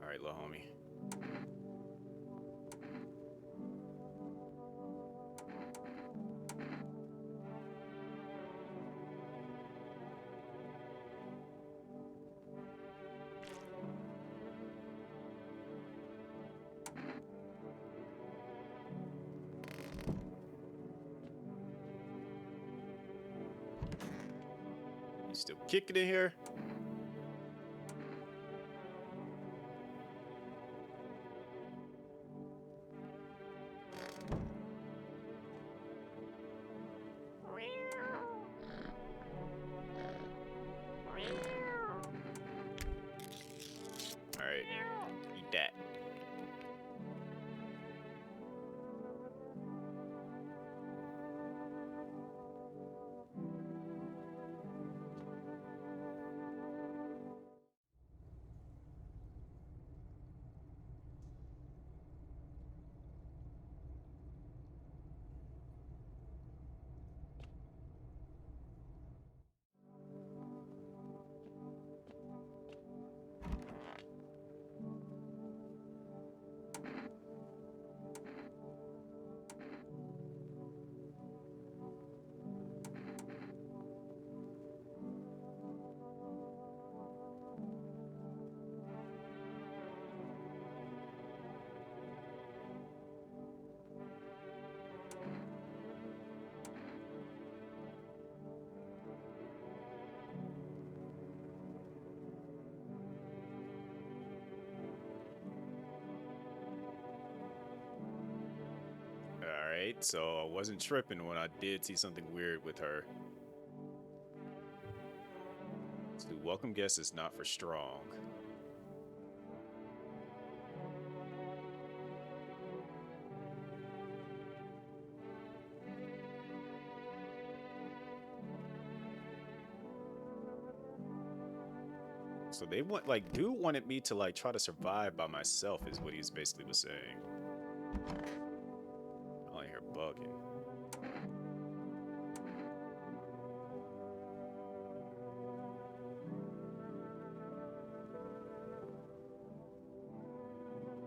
Alright, little homie. You still kicking in here? Alright, eat that. Alright, so I wasn't tripping when I did see something weird with her. So welcome guest is not for strong. So they want, like, dude wanted me to like try to survive by myself is what he's basically was saying. I only hear bugging.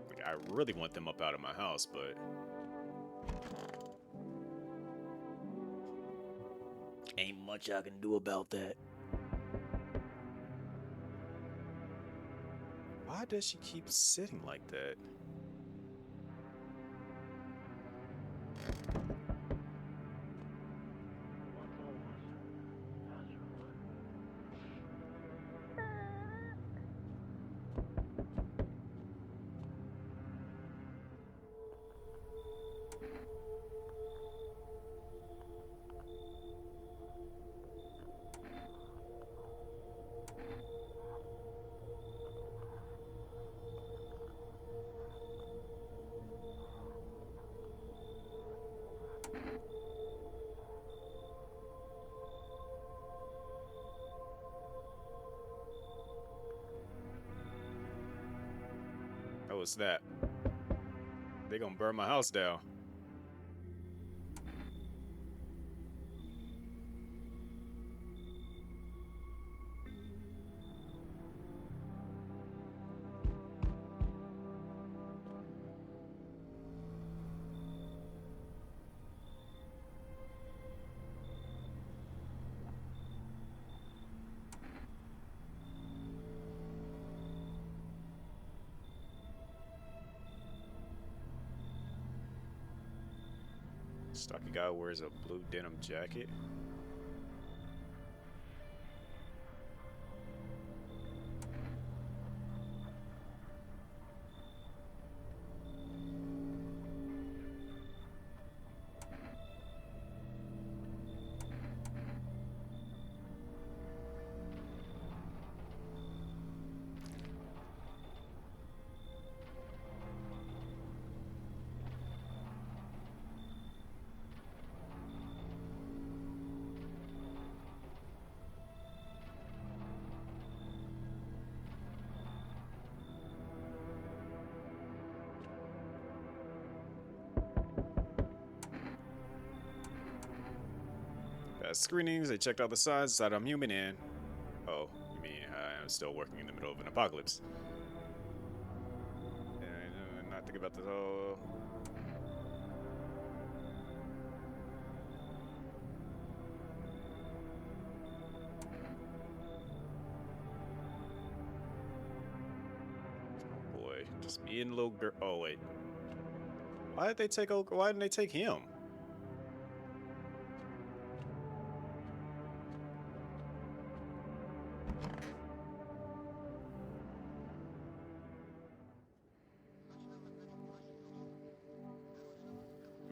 Like, I really want them up out of my house, but ain't much I can do about that. Why does she keep sitting like that? Oh, what's that? They gonna burn my house down. Stocky guy wears a blue denim jacket. Past screenings, they checked out the signs, decided I'm human and... Oh, you mean I'm still working in the middle of an apocalypse. And not think about this whole... Boy, just me and little girl... Oh, wait. Why did they take... Why didn't they take him?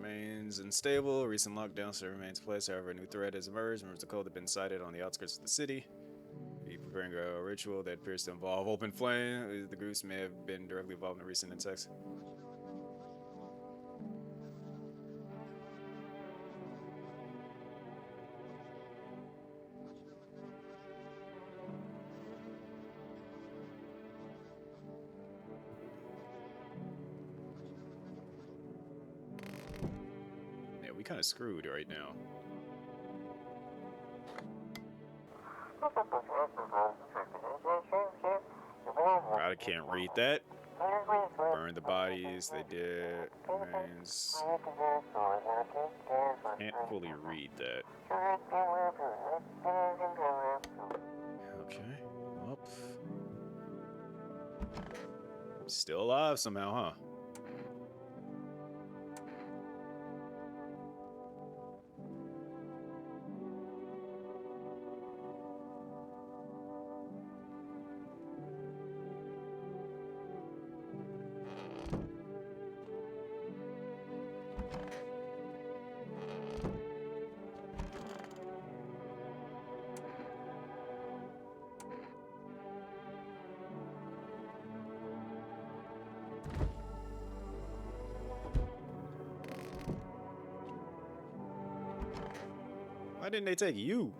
Remains unstable. Recent lockdown still remains in place. However, a new threat has emerged. Members of the cult have been sighted on the outskirts of the city. Be preparing a ritual that appears to involve open flame. The groups may have been directly involved in the recent attacks. Yeah, we kind of screwed right now. I can't read that. Burn the bodies. They did. Remains. Can't fully read that. Okay. Well, still alive somehow, huh? Why didn't they take you?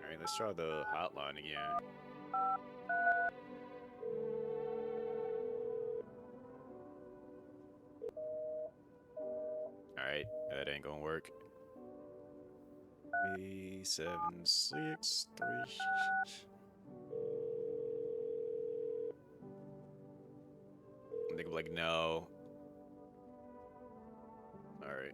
Alright, let's try the hotline again. Alright, that ain't gonna work. 376 3. I think I'm like, no. Alright.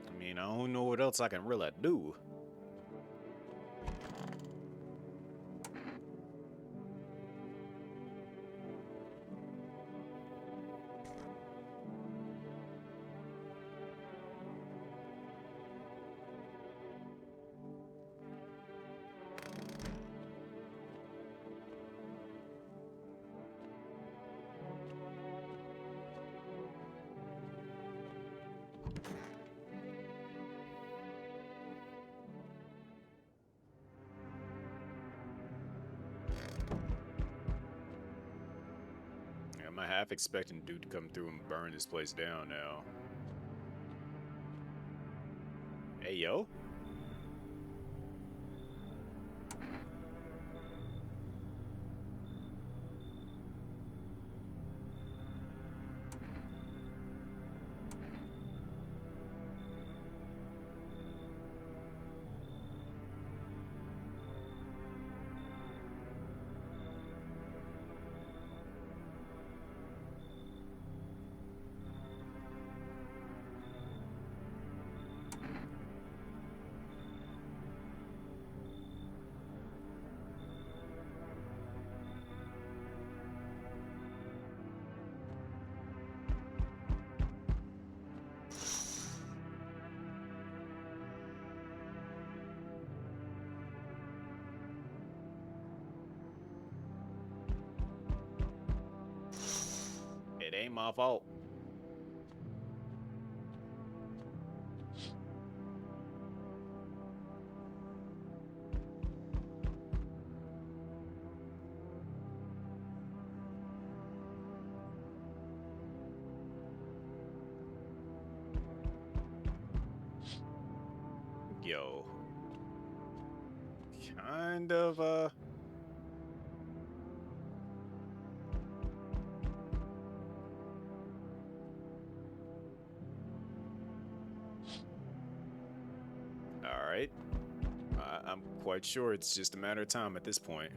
I mean, I don't know what else I can really do. I'm half expecting dude to come through and burn this place down now. Hey, yo. It ain't my fault. Yo. Kind of, Alright. I'm quite sure it's just a matter of time at this point.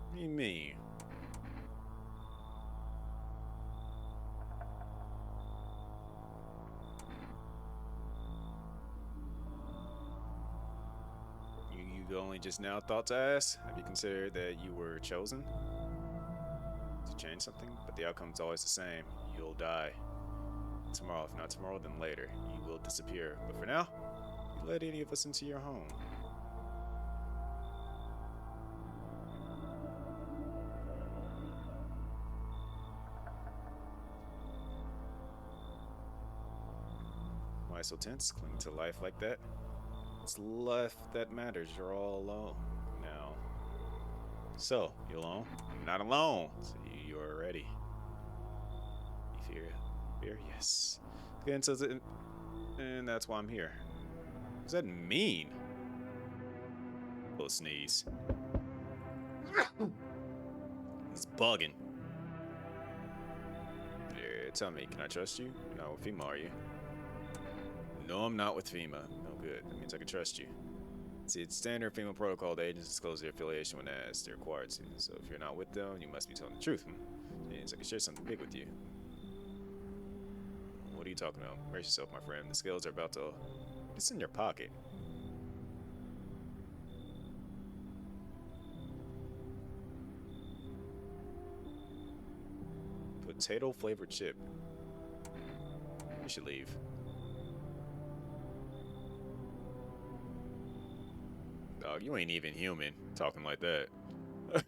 What do you mean? You only just now thought to ask? Have you considered that you were chosen to change something? But the outcome's always the same. You'll die. Tomorrow, if not tomorrow, then later. You will disappear. But for now, you let any of us into your home. Why so tense? Cling to life like that? It's life that matters. You're all alone now. So, you alone? I'm not alone. So you're ready. You fear? Fear? Yes. Again, says it, and that's why I'm here. What does that mean? Little sneeze. He's bugging. Yeah, tell me, can I trust you? You're not with FEMA, are you? No, I'm not with FEMA. Oh, good. That means I can trust you. See, it's standard FEMA protocol that agents disclose their affiliation when asked. They're required to. So if you're not with them, you must be telling the truth. Means I can share something big with you. What are you talking about? Brace yourself, my friend. The scales are about to... It's in your pocket. Potato flavored chip. You should leave. Dog, you ain't even human talking like that.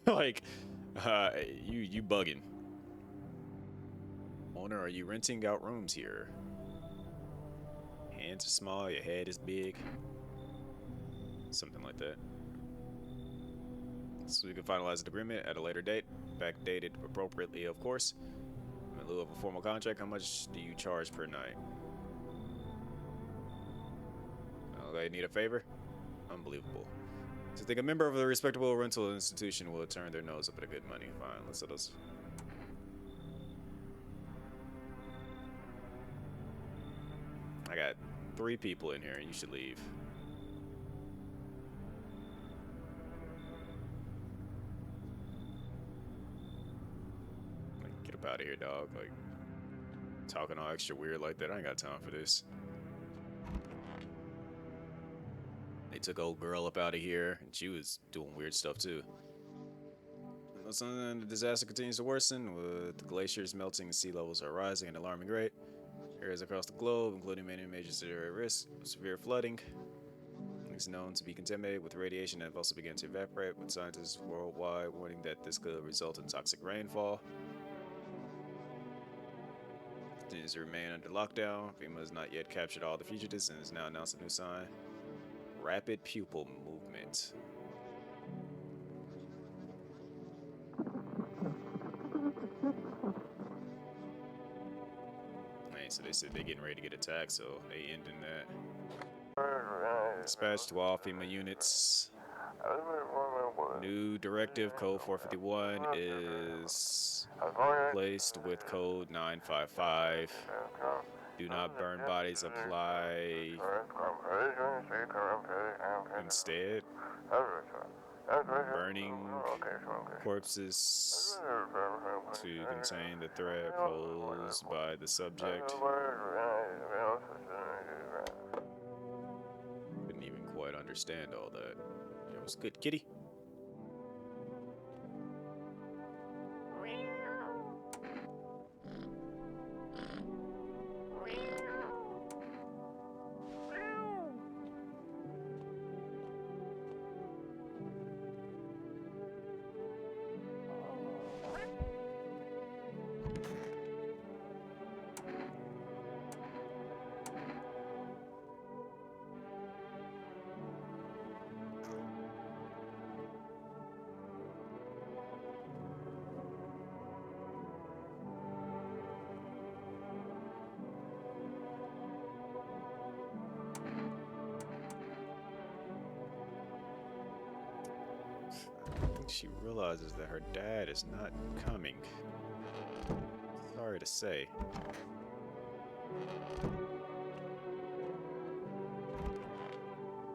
Like, you bugging. Owner, are you renting out rooms here? Hands are small, your head is big. Something like that. So we can finalize the agreement at a later date, backdated appropriately, of course. In lieu of a formal contract, how much do you charge per night? Oh, they need a favor? Unbelievable. To think a member of a respectable rental institution will turn their nose up at a good money. Fine, let's let us. I got 3 people in here, and you should leave. Like, get up out of here, dog. Like, talking all extra weird like that. I ain't got time for this. They took old girl up out of here, and she was doing weird stuff too. The disaster continues to worsen, with the glaciers melting and sea levels are rising at an alarming rate. Areas across the globe, including many major cities, are at risk of severe flooding. It's known to be contaminated with radiation and have also begun to evaporate, with scientists worldwide warning that this could result in toxic rainfall. Continues to remain under lockdown. FEMA has not yet captured all the fugitives and has now announced a new sign. Rapid pupil movement. Hey, so they said they're getting ready to get attacked, so they ending that. Dispatch to all FEMA units. New directive, code 451, is placed with code 955. Do not burn bodies, apply instead. Burning corpses to contain the threat posed by the subject. Couldn't even quite understand all that. It was good, kitty. I think she realizes that her dad is not coming. Sorry to say.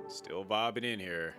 Still vibing in here.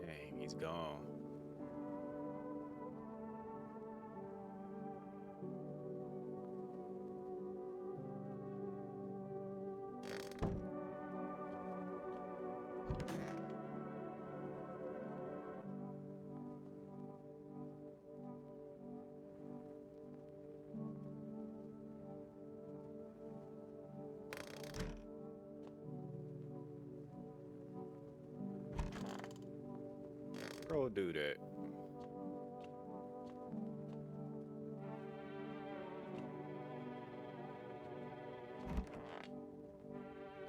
Dang, he's gone. Bro go do that.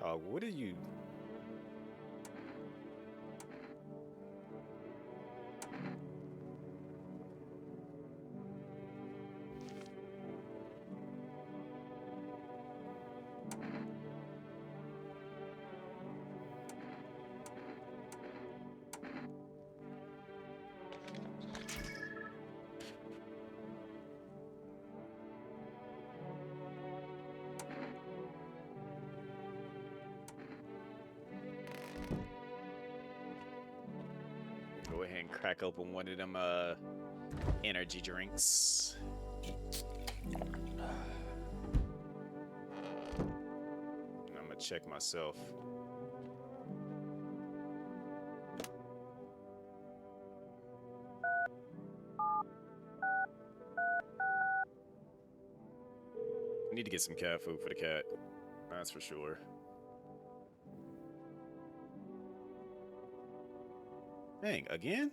Dog, what are you? Go ahead and crack open one of them energy drinks. I'm gonna check myself. I need to get some cat food for the cat. That's for sure. Dang, again?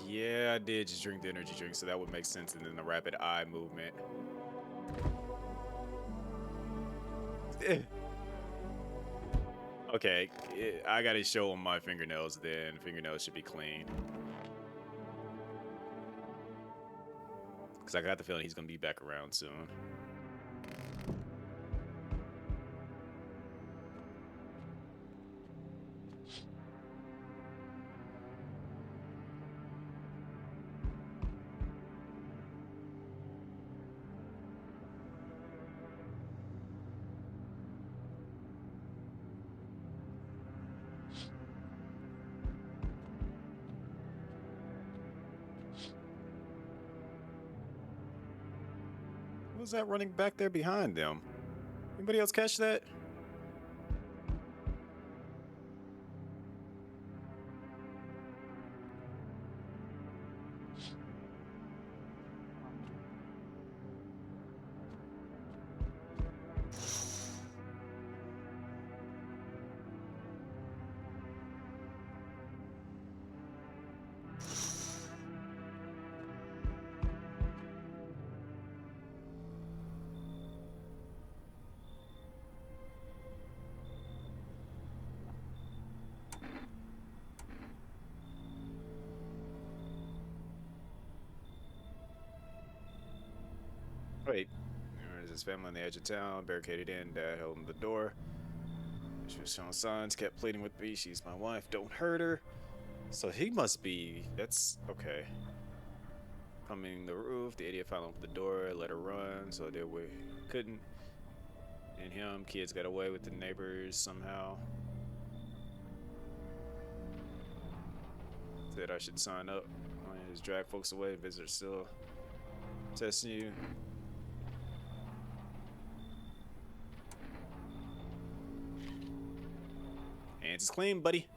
Yeah, I did just drink the energy drink, so that would make sense. And then the rapid eye movement. Okay, I gotta show him my fingernails then. Fingernails should be clean. Because I got the feeling he's gonna be back around soon. What was that running back there behind them? Anybody else catch that? Wait, there's his family on the edge of town, barricaded in. Dad held him the door. She was showing signs, kept pleading with me. She's my wife, don't hurt her. So he must be. That's okay. Coming the roof, the idiot finally opened the door, let her run, so they couldn't. And him, kids got away with the neighbors somehow. Said I should sign up. I just drag folks away. Visitors still testing you. Hands is clean, buddy.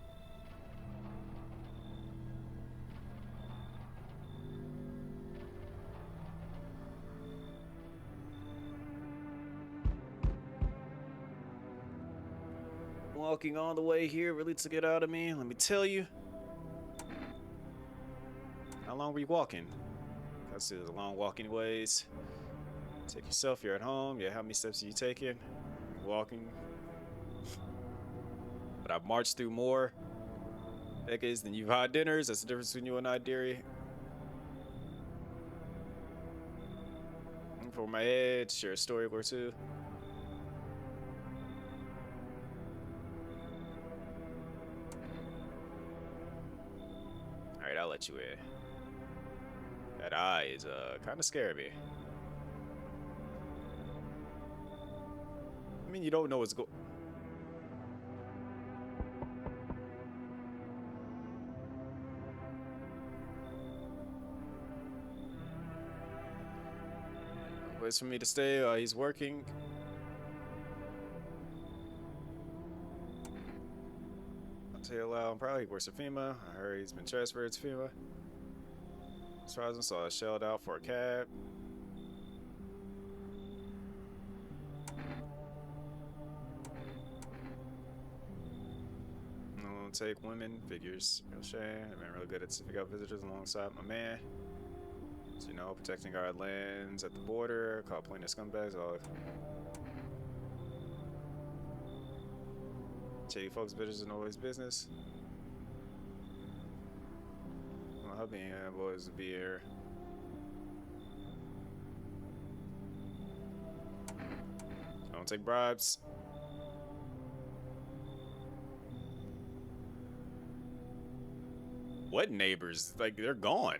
Walking all the way here really took it out of me, let me tell you. How long were you walking? That's a long walk anyways. Take yourself, you're at home. Yeah, how many steps are you taking? Walking. But I've marched through more decades than you've had dinners. That's the difference between you and I, dearie. For my head, share a story or two. Alright, I'll let you in. That eye is kind of scaring me. I mean, you don't know what's going. Waits for me to stay. He's working. Say it loud. Probably works for FEMA. I heard he's been transferred to FEMA. Surprising, saw shelled out for a cab. I don't take women figures. Real shame. I've been really good at sniffing out visitors alongside my man. So, you know, protecting our lands at the border. Caught plenty of scumbags. All shady folks' business is always business. My hubby and boys will be here. I don't take bribes. What neighbors? Like, they're gone.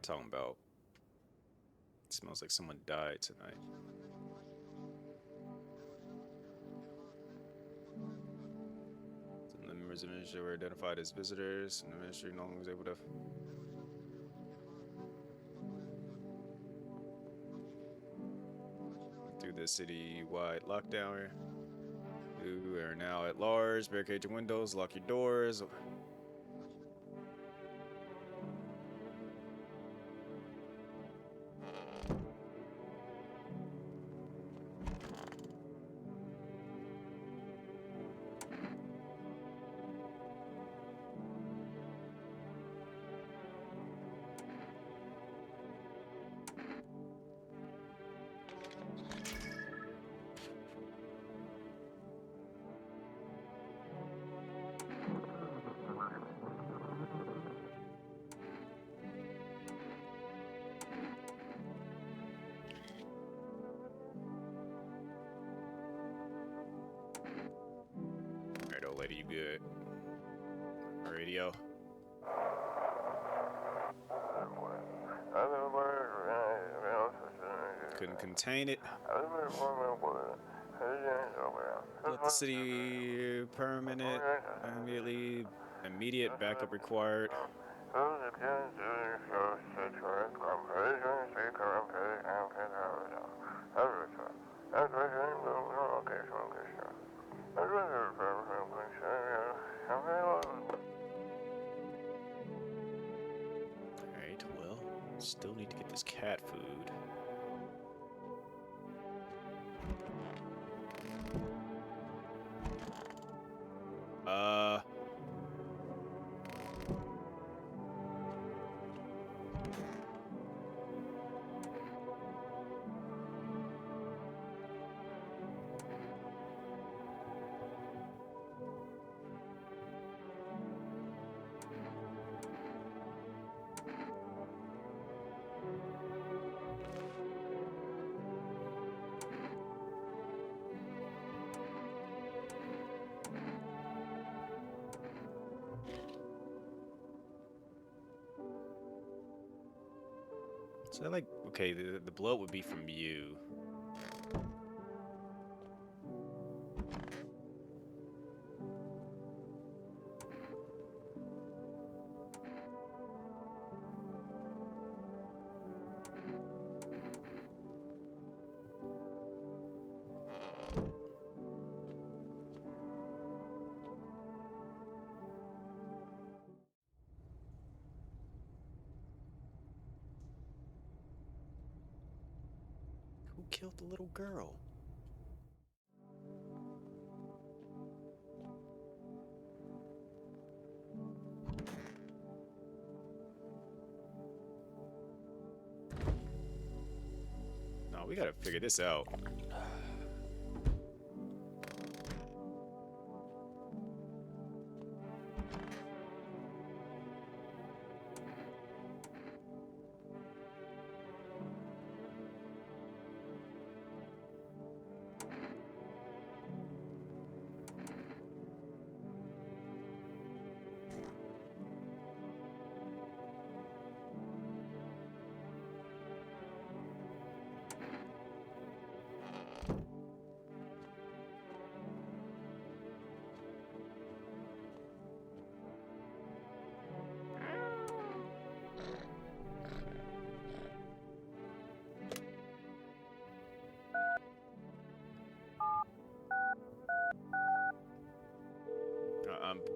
Talking about. It smells like someone died tonight. Some of the members of the ministry were identified as visitors, and the ministry no longer was able to. Through the city-wide lockdown. You are now at large. Barricade your windows, lock your doors. Alright, old lady, you good? Radio. Couldn't contain it. Let the city permanent. Immediate backup required. Alright, well, still need to get this cat food. So, like, okay, the bloat would be from you. Who killed the little girl? No, we gotta figure this out.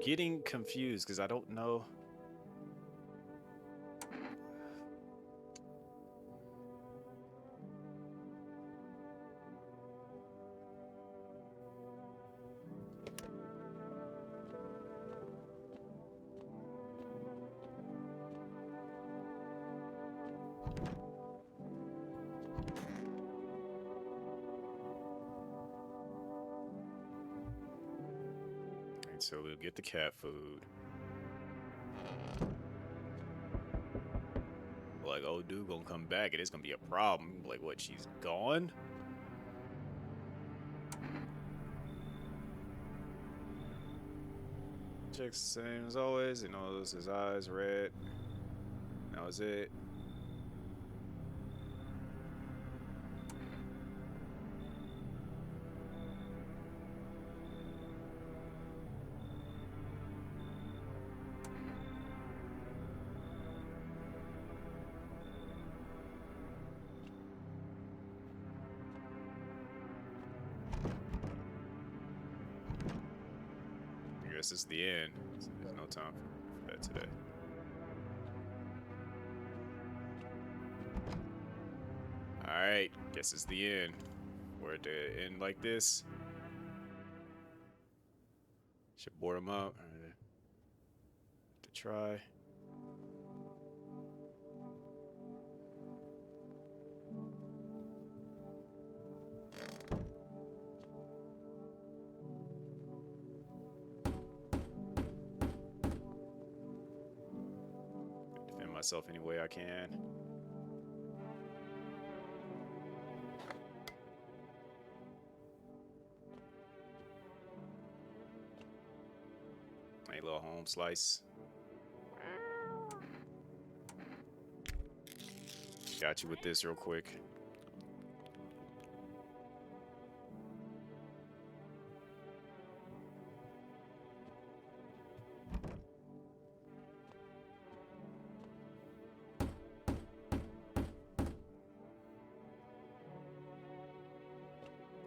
getting confused because I don't know. Alright, so we'll get the cat food. Like, oh, dude, gonna come back and it's gonna be a problem. Like, what? She's gone? Checks the same as always. He knows his eyes red. That was it. I guess it's the end. There's no time for that today. Alright, guess it's the end. Were it to end like this, should board him out. Alright. To try. Defend myself any way I can. A little home slice. Got you with this real quick.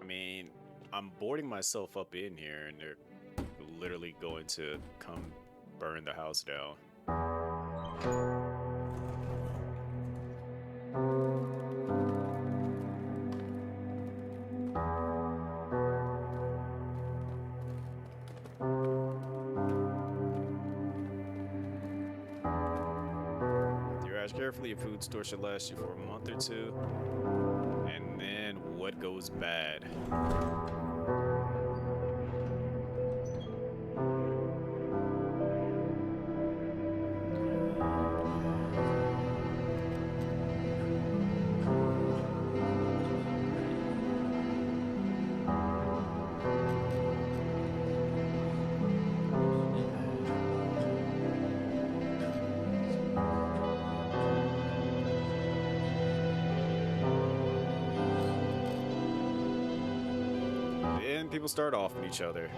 I mean, I'm boarding myself up in here and they're literally going to come burn the house down. Trash carefully. Your food store should last you for a month or two. And then what goes bad? And people start offing each other.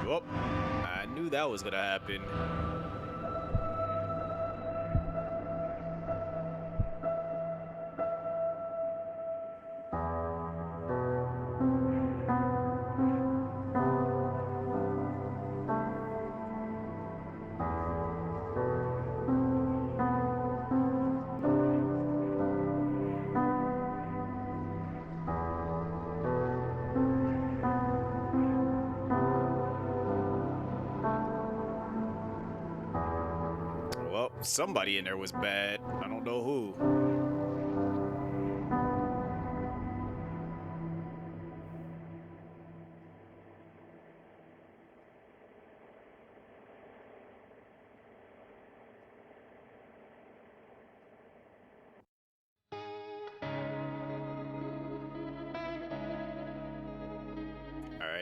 Well, I knew that was gonna happen. Well, somebody in there was bad. I don't know who.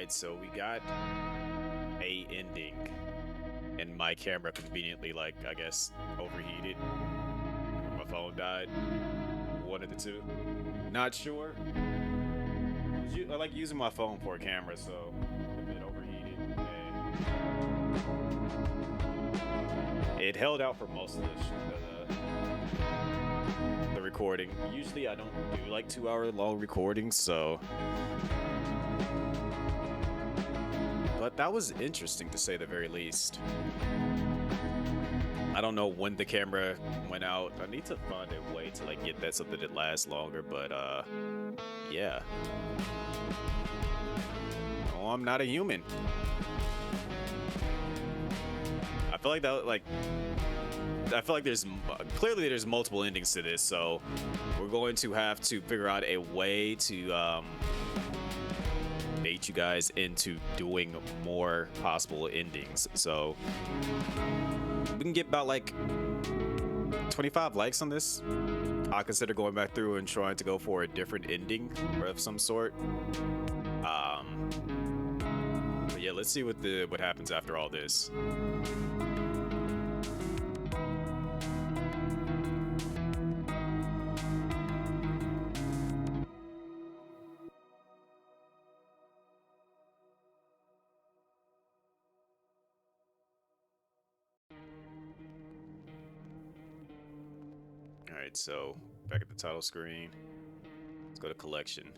Alright, so we got a ending. And my camera conveniently, like, I guess, overheated. Or my phone died. One of the two. Not sure. I like using my phone for a camera, so if it overheated, it held out for most of the recording. Usually I don't do like 2-hour long recordings, so. But that was interesting to say the very least. I don't know when the camera went out. I need to find a way to like get that something that lasts longer, but yeah. Oh, I'm not a human. I feel like that there's clearly there's multiple endings to this, so we're going to have to figure out a way to bait you guys into doing more possible endings. So we can get about like 25 likes on this. I'll consider going back through and trying to go for a different ending of some sort. But yeah, let's see what happens after all this. All right, so back at the title screen, let's go to collection.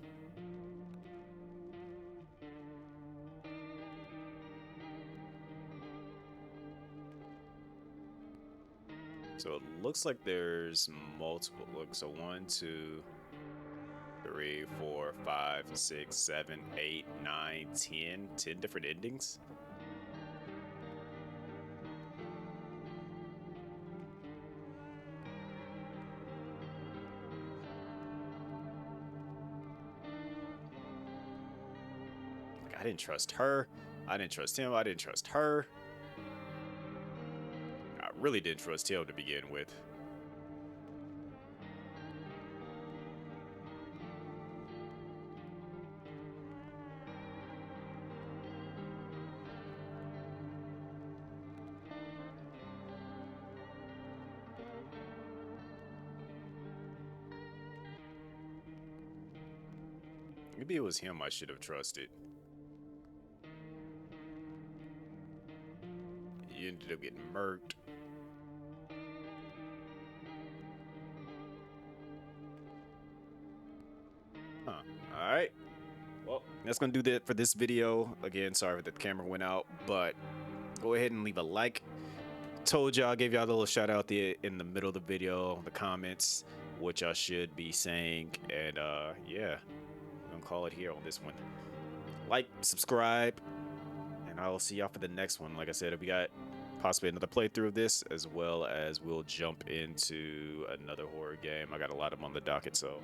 So it looks like there's multiple. Look, so 1, 2, 3, 4, 5, 6, 7, 8, 9, 10 different endings. Like, I didn't trust her. I didn't trust him. I didn't trust her. I really didn't trust him to begin with. Maybe it was him I should have trusted. He ended up getting murked. Huh. Alright. Well, that's going to do that for this video. Again, sorry that the camera went out, but go ahead and leave a like. Told y'all, gave y'all a little shout out there in the middle of the video, the comments, which I should be saying. And yeah, I'm going to call it here on this one. Like, subscribe, and I will see y'all for the next one. Like I said, we got possibly another playthrough of this, as well as we'll jump into another horror game. I got a lot of them on the docket, so